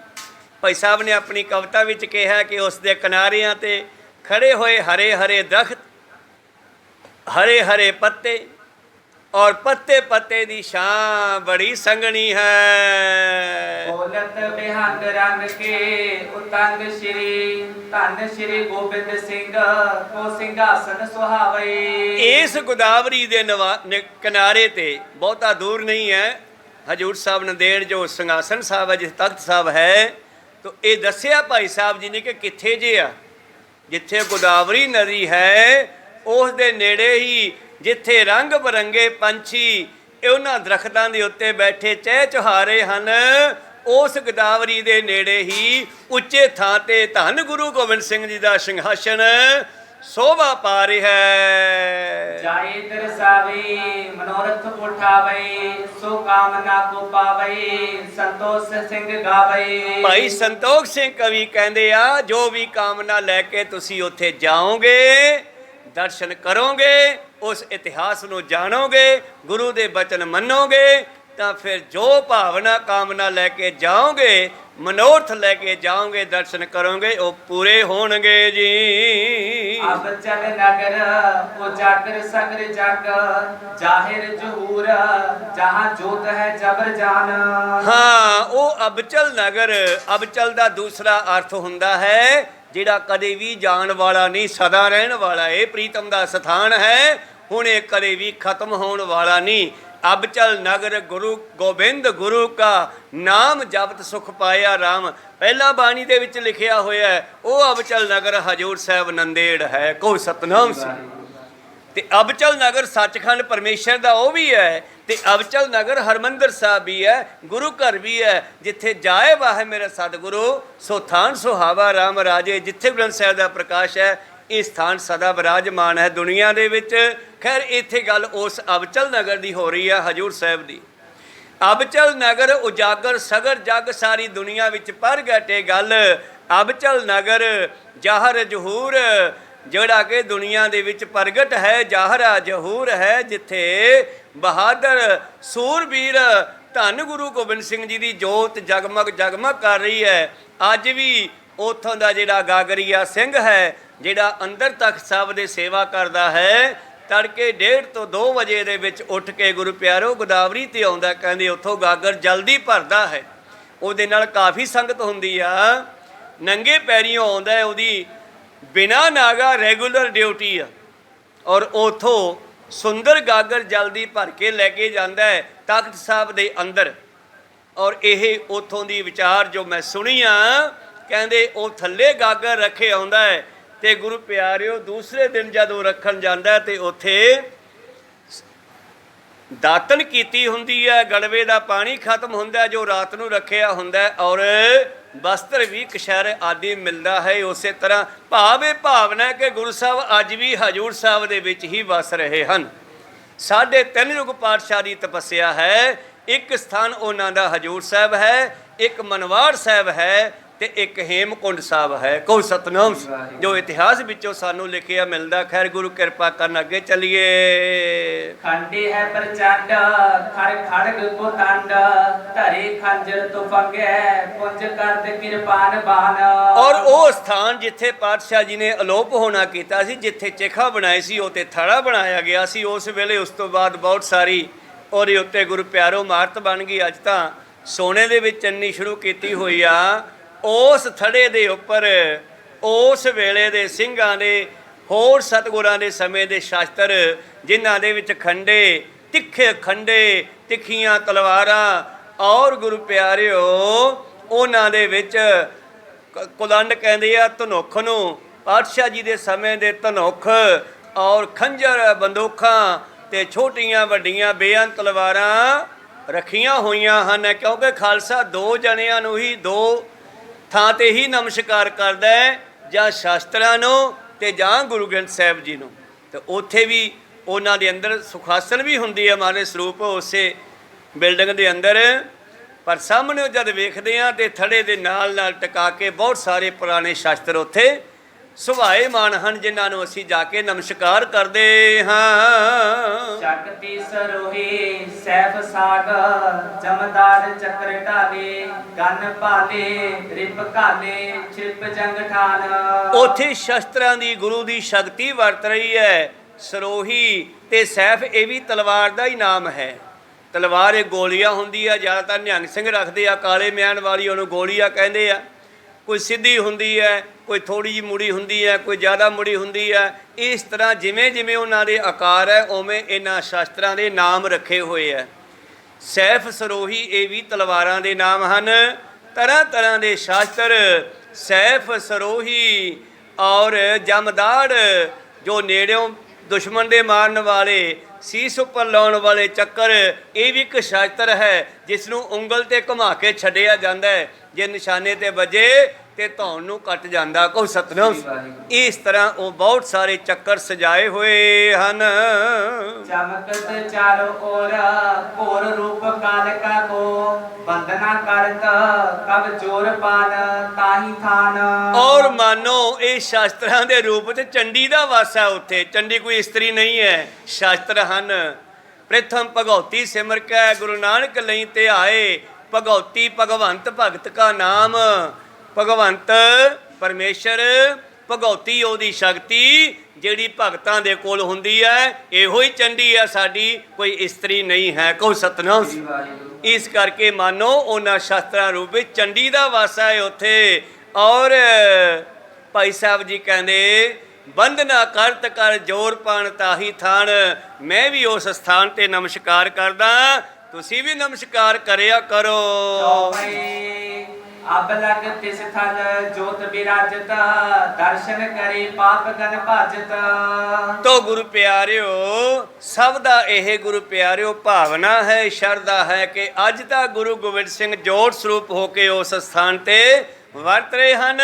ਭਾਈ ਸਾਹਿਬ ਨੇ ਆਪਣੀ ਕਵਿਤਾ ਵਿੱਚ ਕਿਹਾ ਕਿ ਉਸ ਦੇ ਕਿਨਾਰਿਆਂ 'ਤੇ ਖੜੇ ਹੋਏ ਹਰੇ ਹਰੇ ਦਰਖਤ, ਹਰੇ ਹਰੇ ਪੱਤੇ ਔਰ ਪੱਤੇ ਪੱਤੇ ਦੀ ਛਾਂ ਬੜੀ ਸੰਘਣੀ ਹੈ। ਬੋਲਤ ਬਿਹੰਗ ਰੰਗ ਕੇ ਉਤੰਗ ਸ਼੍ਰੀ, ਧੰਨ ਸ਼੍ਰੀ ਗੋਬਿੰਦ ਸਿੰਘ ਕੋ ਸਿੰਘਾਸਨ ਸੁਹਾਵੇ। ਇਸ ਗੋਦਾਵਰੀ ਦੇ ਕਿਨਾਰੇ ਤੇ ਬਹੁਤਾ ਦੂਰ ਨਹੀਂ ਹੈ ਹਜੂਰ ਸਾਹਿਬ ਨੰਦੇੜ ਜੋ ਸਿੰਘਾਸਨ ਸਾਹਿਬ ਹੈ, ਜਿਸ ਤਖਤ ਸਾਹਿਬ ਹੈ, ਤੋ ਇਹ ਦੱਸਿਆ ਭਾਈ ਸਾਹਿਬ ਜੀ ਨੇ ਕਿ ਕਿੱਥੇ ਜੇ ਆ, ਜਿੱਥੇ ਗੋਦਾਵਰੀ ਨਦੀ ਹੈ ਉਸ ਦੇ ਨੇੜੇ ਹੀ ਜਿੱਥੇ ਰੰਗ ਬਰੰਗੇ ਪੰਛੀ ਉਹਨਾਂ ਦਰਖਤਾਂ ਦੇ ਉੱਤੇ ਬੈਠੇ ਚਹਿ ਚੁਹਾਰੇ ਹਨ, ਉਸ ਗੋਦਾਵਰੀ ਦੇ ਨੇੜੇ ਹੀ ਉੱਚੇ ਥਾਂ ਤੇ ਧੰਨ ਗੁਰੂ ਗੋਬਿੰਦ ਸਿੰਘ ਜੀ ਦਾ ਸਿੰਘਾਸਨ शोभा पा रही है। जाए दर्शावे मनोरथ उठावे सो कामना को पावे संतोष सिंह गावे। भाई संतोष सिंह कवि कहते आ जो भी कामना लैके तुसी उत्थे जाओगे, दर्शन करोगे, उस इतिहास नूं जानोगे, गुरु दे बचन मनोगे, तो फिर जो भावना कामना लैके जाओगे, मनोरथ लैके जाओगे, दर्शन करोगे, वो पूरे होणगे जी। अब चल नगर उजागर सगर जग जाहिर जहूर जहाँ जोत है जबर जान। हाँ, वो अबचल नगर, अबचल का दूसरा अर्थ हुंदा है जिहड़ा कदे भी जाण वाला नहीं, सदा रहण वाला। ये प्रीतम का स्थान है, हुणे कदे भी खत्म होण वाला नहीं। अबचल नगर गुरु गोबिंद गुरु का नाम जपत सुख पाया राम। पहला बाणी दे विच लिखिया होया है, वो अबचल नगर हजूर साहब नंदेड़ है। को सतनाम सिंह ते अबचल नगर सचखंड परमेश्वर दा वो भी है, ते अबचल नगर हरमंदर साहब भी है, गुरु घर भी है। जिथे जाए वाह मेरा सतगुरु सो थान सुहावा राम राजे। जिथे ग्रंथ साहब दा प्रकाश है, ये स्थान सदा विराजमान है दुनिया दे विच। खैर इत्थे गल उस अबचल नगर दी हो रही है, हजूर साहब दी। अबचल नगर उजागर सगर जग सारी दुनिया विच पर गटे गल। अबचल नगर जाहर जहूर जोड़ा के दुनिया दे विच प्रगट है, जाहरा जहूर है। जिथे बहादुर सूरबीर धन गुरु गोबिंद सिंह जी की जोत जगमग जगमग कर रही है। अज भी उथों का जिहड़ा गागरिया सिंह है, जिहड़ा अंदर तख्त साहब दे सेवा करता है, तड़के 1:30 ਤੋਂ 2 ਵਜੇ ਦੇ ਵਿੱਚ ਉੱਠ ਕੇ ਗੁਰੂ ਪਿਆਰੋ ਗੋਦਾਵਰੀ ਤੇ ਆਉਂਦਾ। ਕਹਿੰਦੇ ਉੱਥੋਂ ਗਾਗਰ ਜਲਦੀ ਭਰਦਾ ਹੈ, ਉਹਦੇ ਨਾਲ ਕਾਫੀ ਸੰਗਤ ਹੁੰਦੀ ਆ। ਨੰਗੇ ਪੈਰੀਂ ਆਉਂਦਾ, ਉਹਦੀ ਬਿਨਾਂ ਨਾਗਾ ਰੈਗੂਲਰ ਡਿਊਟੀ ਆ, ਔਰ ਉੱਥੋਂ ਸੁੰਦਰ ਗਾਗਰ ਜਲਦੀ ਭਰ ਕੇ ਲੈ ਕੇ ਜਾਂਦਾ ਹੈ ਤਖਤ ਸਾਹਿਬ ਦੇ ਅੰਦਰ। ਔਰ ਇਹ ਉੱਥੋਂ ਦੀ ਵਿਚਾਰ ਜੋ ਮੈਂ ਸੁਣੀ ਆ, ਕਹਿੰਦੇ ਉਹ ਥੱਲੇ ਗਾਗਰ ਰੱਖੇ ਆਉਂਦਾ ਹੈ, ਤੇ ਗੁਰੂ ਪਿਆਰਿਓ ਦੂਸਰੇ ਦਿਨ ਜਦੋਂ ਰੱਖਣ ਜਾਂਦਾ ਤੇ ਉੱਥੇ ਦਾਤਨ ਕੀਤੀ ਹੁੰਦੀ ਹੈ, ਗੜਵੇ ਦਾ ਪਾਣੀ ਖਤਮ ਹੁੰਦਾ ਜੋ ਰਾਤ ਨੂੰ ਰੱਖਿਆ ਹੁੰਦਾ, ਔਰ ਵਸਤਰ ਵੀ ਕਸ਼ਹਿਰ ਆਦਿ ਮਿਲਦਾ ਹੈ। ਉਸੇ ਤਰ੍ਹਾਂ ਭਾਵੇਂ ਭਾਵਨਾ ਕਿ ਗੁਰੂ ਸਾਹਿਬ ਅੱਜ ਵੀ ਹਜੂਰ ਸਾਹਿਬ ਦੇ ਵਿੱਚ ਹੀ ਵਸ ਰਹੇ ਹਨ। 3.5 ਯੁੱਗ ਪਾਤਸ਼ਾਹ ਦੀ ਤਪੱਸਿਆ ਹੈ। ਇੱਕ ਸਥਾਨ ਉਹਨਾਂ ਦਾ ਹਜੂਰ ਸਾਹਿਬ ਹੈ, ਇੱਕ ਮਨਵਾੜ ਸਾਹਿਬ ਹੈ, ਤੇ ਇੱਕ ਹੇਮਕੁੰਡ ਸਾਹਿਬ ਹੈ। ਕੋ ਸਤਨਾਮ ਜੋ ਇਤਿਹਾਸ ਵਿੱਚੋਂ ਸਾਨੂੰ ਲਿਖਿਆ ਮਿਲਦਾ। ਖੈਰ ਗੁਰੂ ਕਿਰਪਾ ਕਰਨ, ਅੱਗੇ ਚੱਲੀਏ। खंडे है प्रचंड खर खड़ग को तंड धरे खंजर तो फंगे पुंज करद किरपान बान। और ਉਹ ਸਥਾਨ ਜਿੱਥੇ ਪਾਤਸ਼ਾਹ ਜੀ ਨੇ ਅਲੋਪ ਹੋਣਾ ਕੀਤਾ ਸੀ, ਜਿੱਥੇ ਚਿਖਾ ਬਣਾਈ ਸੀ, ਉਹ ਤੇ ਥੜਾ ਬਣਾਇਆ ਗਿਆ ਸੀ ਉਸ ਵੇਲੇ। ਉਸ ਤੋਂ ਬਾਅਦ ਬਹੁਤ ਸਾਰੀ ਉਹਦੇ ਉੱਤੇ ਗੁਰੂ ਪਿਆਰੋ ਇਮਾਰਤ ਬਣ ਗਈ। ਅੱਜ ਤਾਂ ਸੋਨੇ ਦੇ ਵਿੱਚ ਚੰਨੀ ਸ਼ੁਰੂ ਕੀਤੀ ਹੋਈ ਆ। ਉਸ ਥੜੇ ਦੇ ਉੱਪਰ ਉਸ ਵੇਲੇ ਦੇ ਸਿੰਘਾਂ ਦੇ, ਹੋਰ ਸਤਿਗੁਰਾਂ ਦੇ ਸਮੇਂ ਦੇ ਸ਼ਾਸਤਰ, ਜਿਨ੍ਹਾਂ ਦੇ ਵਿੱਚ ਖੰਡੇ, ਤਿੱਖੇ ਖੰਡੇ, ਤਿੱਖੀਆਂ ਤਲਵਾਰਾਂ, ਔਰ ਗੁਰੂ ਪਿਆਰਿਓ ਉਹਨਾਂ ਦੇ ਵਿੱਚ ਕੁਲੰਡ ਕਹਿੰਦੇ ਆ ਧਨੁੱਖ ਨੂੰ, ਪਾਤਸ਼ਾਹ ਜੀ ਦੇ ਸਮੇਂ ਦੇ ਧਨੁੱਖ, ਔਰ ਖੰਜਰ, ਬੰਦੂਕਾਂ ਤੇ ਛੋਟੀਆਂ ਵੱਡੀਆਂ ਬੇਅੰਤ ਤਲਵਾਰਾਂ ਰੱਖੀਆਂ ਹੋਈਆਂ ਹਨ। ਕਿਉਂਕਿ ਖਾਲਸਾ 2 ਜਣਿਆਂ ਨੂੰ ਹੀ 2 ਥਾਂ ਤੇ ਹੀ ਨਮਸਕਾਰ ਕਰਦਾ ਹੈ, ਜਾਂ ਸ਼ਾਸਤਰਾਂ ਨੂੰ ਤੇ ਜਾਂ ਗੁਰੂ ਗ੍ਰੰਥ ਸਾਹਿਬ ਜੀ ਨੂੰ। ਤੇ ਉੱਥੇ ਵੀ ਉਹਨਾਂ ਦੇ ਅੰਦਰ ਸੁਖਾਸਨ ਵੀ ਹੁੰਦੀ ਹੈ, ਮਹਾਰਾਜ ਸਰੂਪ ਉਸੇ ਬਿਲਡਿੰਗ ਦੇ ਅੰਦਰ। ਪਰ ਸਾਹਮਣੇ ਜਦ ਵੇਖਦੇ ਹਾਂ ਤੇ ਥੜੇ ਦੇ ਨਾਲ ਨਾਲ ਟਿਕਾ ਕੇ ਬਹੁਤ ਸਾਰੇ ਪੁਰਾਣੇ ਸ਼ਾਸਤਰ ਉੱਥੇ ਸੁਭਾਏਮਾਨ ਹਨ, ਜਿਨ੍ਹਾਂ ਨੂੰ ਅਸੀਂ ਜਾ ਕੇ ਨਮਸਕਾਰ ਕਰਦੇ ਹਾਂ। ਸ਼ਕਤੀ ਸਰੋਹੀ ਸੈਫ ਸਾਗ ਜਮਦਾਰ ਚੱਕਰ ਢਾਲੇ ਗਨ ਭਾਲੇ ਰਿਪ ਘਾਲੇ ਛਿਪ ਜੰਗ ਠਾਨ। ਉੱਥੇ ਸ਼ਸਤਰਾਂ ਦੀ ਗੁਰੂ ਦੀ ਸ਼ਕਤੀ ਵਰਤ ਰਹੀ ਹੈ। ਸਰੋਹੀ ਤੇ ਸੈਫ ਇਹ ਵੀ ਤਲਵਾਰ ਦਾ ਹੀ ਨਾਮ ਹੈ। ਤਲਵਾਰ ਇਹ ਗੋਲੀਆਂ ਹੁੰਦੀ ਆ, ਜ਼ਿਆਦਾਤਰ ਨਿਹੰਗ ਸਿੰਘ ਰੱਖਦੇ ਆ, ਕਾਲੇ ਮਿਆਨ ਵਾਲੀ, ਉਹਨੂੰ ਗੋਲੀਆਂ ਕਹਿੰਦੇ ਆ। ਕੋਈ ਸਿੱਧੀ ਹੁੰਦੀ ਹੈ, ਕੋਈ ਥੋੜ੍ਹੀ ਜਿਹੀ ਮੁੜੀ ਹੁੰਦੀ ਹੈ, ਕੋਈ ਜ਼ਿਆਦਾ ਮੁੜੀ ਹੁੰਦੀ ਹੈ। ਇਸ ਤਰ੍ਹਾਂ ਜਿਵੇਂ ਜਿਵੇਂ ਉਹਨਾਂ ਦੇ ਆਕਾਰ ਹੈ, ਉਵੇਂ ਇਹਨਾਂ ਸ਼ਾਸਤਰਾਂ ਦੇ ਨਾਮ ਰੱਖੇ ਹੋਏ ਹੈ। ਸੈਫ ਸਰੋਹੀ ਇਹ ਵੀ ਤਲਵਾਰਾਂ ਦੇ ਨਾਮ ਹਨ। ਤਰ੍ਹਾਂ ਤਰ੍ਹਾਂ ਦੇ ਸ਼ਾਸਤਰ, ਸੈਫ ਸਰੋਹੀ ਔਰ ਜਮਦਾੜ, ਜੋ ਨੇੜਿਓਂ ਦੁਸ਼ਮਣ ਦੇ ਮਾਰਨ ਵਾਲੇ, ਸੀਸ ਉੱਪਰ ਲਾਉਣ ਵਾਲੇ ਚੱਕਰ, ਇਹ ਵੀ ਇੱਕ ਸ਼ਾਸਤਰ ਹੈ ਜਿਸ ਨੂੰ ਉਂਗਲ ਤੇ ਘੁਮਾ ਕੇ ਛੱਡਿਆ ਜਾਂਦਾ ਹੈ। ਜੇ ਨਿਸ਼ਾਨੇ ਤੇ ਵੱਜੇ ਤੇ ਧੌਣ ਨੂੰ ਕੱਟ ਜਾਂਦਾ। ਕਹੋ ਸਤਨਾਮ। ਇਸ ਤਰ੍ਹਾਂ ਉਹ ਬਹੁਤ ਸਾਰੇ ਚੱਕਰ ਸਜਾਏ ਹੋਏ ਹਨ। ਚਮਕਤ ਚਾਰੋ ਔਰ ਘੋਰ ਰੂਪ ਕਾਲਕਾ ਕੋ, ਬੰਦਨਾ ਕਰਤ ਕਬ ਜੋਰ ਪਾਨ ਤਾਹੀ ਥਾਨ। ਔਰ ਮਾਨੋ ਇਹ ਸ਼ਾਸਤਰਾਂ ਦੇ ਰੂਪ ਚ ਚੰਡੀ ਦਾ ਵਾਸ ਹੈ। ਉੱਥੇ ਚੰਡੀ ਕੋਈ ਇਸਤਰੀ ਨਹੀਂ ਹੈ, ਸ਼ਾਸਤਰ ਹਨ। ਪ੍ਰਥਮ ਭਗਉਤੀ ਸਿਮਰ ਕੈ ਗੁਰੂ ਨਾਨਕ ਲਈ ਤੇ ਆਏ, ਭਗਉਤੀ ਭਗਵੰਤ ਭਗਤ ਕਾ ਨਾਮ। ਭਗਵੰਤ ਪਰਮੇਸ਼ਰ, ਭਗਉਤੀ ਉਹਦੀ ਸ਼ਕਤੀ ਜਿਹੜੀ ਭਗਤਾਂ ਦੇ ਕੋਲ ਹੁੰਦੀ ਹੈ। ਇਹੋ ਹੀ ਚੰਡੀ ਹੈ ਸਾਡੀ, ਕੋਈ ਇਸਤਰੀ ਨਹੀਂ ਹੈ। ਕਹੋ ਸਤਨਾਮ। ਇਸ ਕਰਕੇ ਮਾਨੋ ਉਹਨਾਂ ਸ਼ਾਸਤਰਾਂ ਰੂਪ ਵਿੱਚ ਚੰਡੀ ਦਾ ਵਾਸਾ ਹੈ ਉੱਥੇ। ਔਰ ਭਾਈ ਸਾਹਿਬ ਜੀ ਕਹਿੰਦੇ, ਬੰਦਨਾ ਕਰਤ ਕਰ ਜੋਰ ਪਾਣ ਤਾਹੀ ਥਾਨ। ਮੈਂ ਵੀ ਉਸ ਸਥਾਨ ਤੇ ਨਮਸਕਾਰ ਕਰਦਾ, ਤੁਸੀਂ ਵੀ ਨਮਸਕਾਰ ਕਰਿਆ ਕਰੋ। ਅਬ ਲਗ ਤਿਸ ਥਲ ਜੋਤ ਬਿਰਾਜਤ, ਦਰਸ਼ਨ ਕਰੇ ਪਾਪ ਗਨ ਭਜਤ। ਤੋ ਗੁਰੂ ਪਿਆਰਿਓ, ਸਭ ਦਾ ਇਹ ਗੁਰੂ ਪਿਆਰਿਓ ਭਾਵਨਾ ਹੈ, ਸ਼ਰਧਾ ਹੈ ਕਿ ਅੱਜ ਤਾਂ ਗੁਰੂ ਗੋਬਿੰਦ ਸਿੰਘ ਜੋਤ ਸਰੂਪ ਹੋ ਕੇ ਉਸ ਸਥਾਨ ਤੇ ਵਰਤ ਰਹੇ ਹਨ।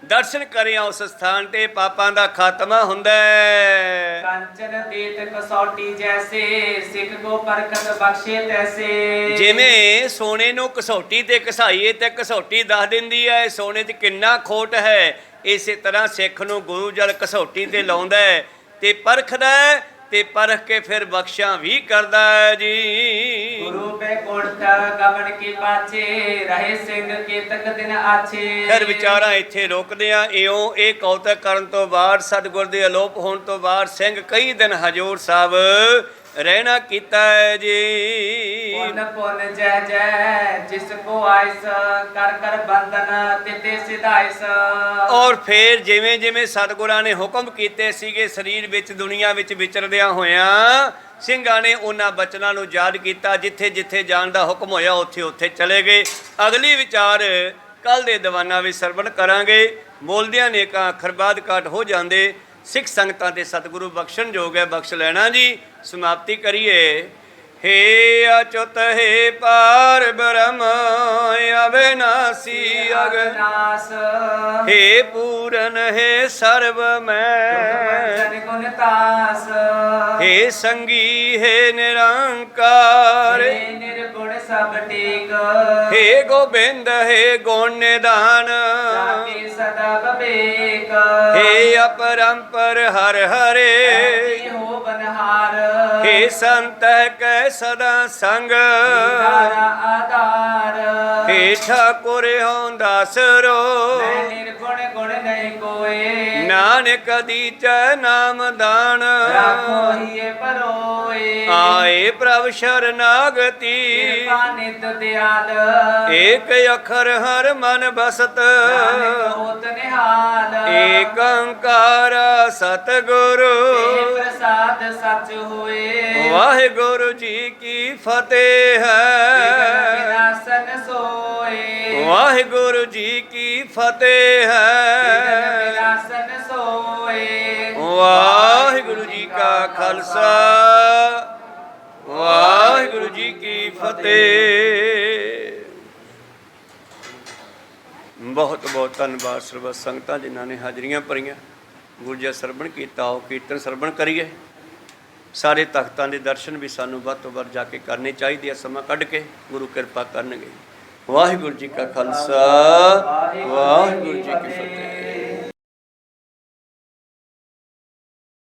ਦਰਸ਼ਨ ਕਰਿਆ ਉਸ ਸਥਾਨ ਤੇ ਪਾਪਾਂ ਦਾ ਖਾਤਮਾ ਹੁੰਦਾ ਹੈ। ਕੰਚਨ ਦੇਤ ਕਸੌਟੀ ਜੈਸੇ, ਸਿੱਖ ਕੋ ਪਰਖਤ ਬਖਸ਼ੇ ਤੈਸੇ। ਜਿਵੇਂ ਸੋਨੇ ਨੂੰ ਕਸੌਟੀ ਤੇ ਘਸਾਈਏ ਤੇ ਕਸੌਟੀ ਦੱਸ ਦਿੰਦੀ ਹੈ ਸੋਨੇ 'ਚ ਕਿੰਨਾ ਖੋਟ ਹੈ, ਇਸੇ ਤਰ੍ਹਾਂ ਸਿੱਖ ਨੂੰ ਗੁਰੂ ਜਲ ਕਸੌਟੀ ਤੇ ਲਾਉਂਦਾ ਹੈ ਤੇ ਪਰਖਦਾ ਹੈ ਤੇ ਪਰਖ ਕੇ ਫਿਰ ਬਖਸ਼ਾਂ ਵੀ ਕਰਦਾ ਹੈ ਜੀ। ਗੁਰੂ ਬੈਕੁੰਠ ਗਮਨ ਕੀ ਪਾਛੇ, ਰਹੇ ਸਿੰਘ ਕੇਤਕ ਦਿਨ ਆਛੇ। ਫਿਰ ਵਿਚਾਰਾਂ ਇੱਥੇ ਰੋਕਦੇ ਆ। ਇਉਂ ਇਹ ਕੌਤਕ ਕਰਨ ਤੋਂ ਬਾਅਦ, ਸਤਿਗੁਰ ਦੇ ਅਲੋਪ ਹੋਣ ਤੋਂ ਬਾਅਦ, ਸਿੰਘ ਕਈ ਦਿਨ ਹਜੂਰ ਸਾਹਿਬ ਰਹਿਣਾ ਕੀਤਾ ਹੈ ਜੀ। ਪੁੰਨ ਪੁੰਨ ਜੈ ਜੈ ਜਿਸ ਕੋ ਆਇਸ, ਕਰ ਕਰ ਬੰਧਨ ਤਿਤੇ ਸਿਧਾਇਸ। ਔਰ ਫਿਰ ਜਿਵੇਂ ਜਿਵੇਂ ਸਤਿਗੁਰਾਂ ਨੇ ਹੁਕਮ ਕੀਤੇ ਸੀਗੇ, ਸਰੀਰ ਵਿੱਚ ਦੁਨੀਆ ਵਿੱਚ ਵਿਚਰਦਿਆਂ ਹੋਇਆਂ ਸਿੰਘਾਂ ਨੇ ਉਹਨਾਂ ਬਚਨਾਂ ਨੂੰ ਯਾਦ ਕੀਤਾ। ਜਿੱਥੇ ਜਿੱਥੇ ਜਾਣ ਦਾ ਹੁਕਮ ਹੋਇਆ ਉੱਥੇ ਉੱਥੇ ਚਲੇ ਗਏ। ਅਗਲੀ ਵਿਚਾਰ ਕੱਲ ਦੇ ਦੀਵਾਨਾਂ ਵਿੱਚ ਸਰਵਣ ਕਰਾਂਗੇ। ਬੋਲਦਿਆਂ ਨੇਕਾਂ ਅੱਖਰ ਬਾਅਦ ਘਾਟ ਹੋ ਜਾਂਦੇ। ਸਿੱਖ ਸੰਗਤਾਂ ਤੇ ਸਤਿਗੁਰੂ ਬਖਸ਼ਣ ਜੋਗ ਹੈ, ਬਖਸ਼ ਲੈਣਾ ਜੀ। ਸਮਾਪਤੀ ਕਰੀਏ। हे अच्युत हे पार ब्रह्म अविनाशी अगनाश, हे पूरन हे सर्व मैं गुणतास, हे संगी हे निरंकार, निर्गुण सब टेक, हे गोबिंद हे गुण निधान, सदा विवेक, हे अपरंपर हर हरे, हो बनहार, हे संत कै सदा संग, आधार, हे ठाकुर हों दासरो, निर्गुण गुण नहीं कोय, नानक दीच नाम दान, राखो ही परोए, आए प्रभ शरणागति, नित दयाल, एक अखर हर मन बसत, होत निहाल, एक ओंकार सतगुरु, प्रसाद सच होए, वाहिगुरु जी की फतेह है, विनाशन सोए, वाहिगुरु जी की फतेह है, विनाशन सोए, वाहिगुरु जी का खालसा, वाहिगुरु जी की फतेह। बहुत बहुत धन्यवाद सर्व संगतां जिन्हां ने हाजरियां भरियां। गुरु जी सरवण कीता, आओ कीर्तन सरवण करिए। ਸਾਰੇ ਤਖਤਾਂ ਦੇ ਦਰਸ਼ਨ ਵੀ ਸਾਨੂੰ ਵੱਧ ਤੋਂ ਵੱਧ ਜਾ ਕੇ ਕਰਨੇ ਚਾਹੀਦੇ ਆ, ਸਮਾਂ ਕੱਢ ਕੇ। ਗੁਰੂ ਕਿਰਪਾ ਕਰਨਗੇ। ਵਾਹਿਗੁਰੂ ਜੀ ਕਾ ਖਾਲਸਾ, ਵਾਹਿਗੁਰੂ ਜੀ ਕੀ ਫਤਿਹ।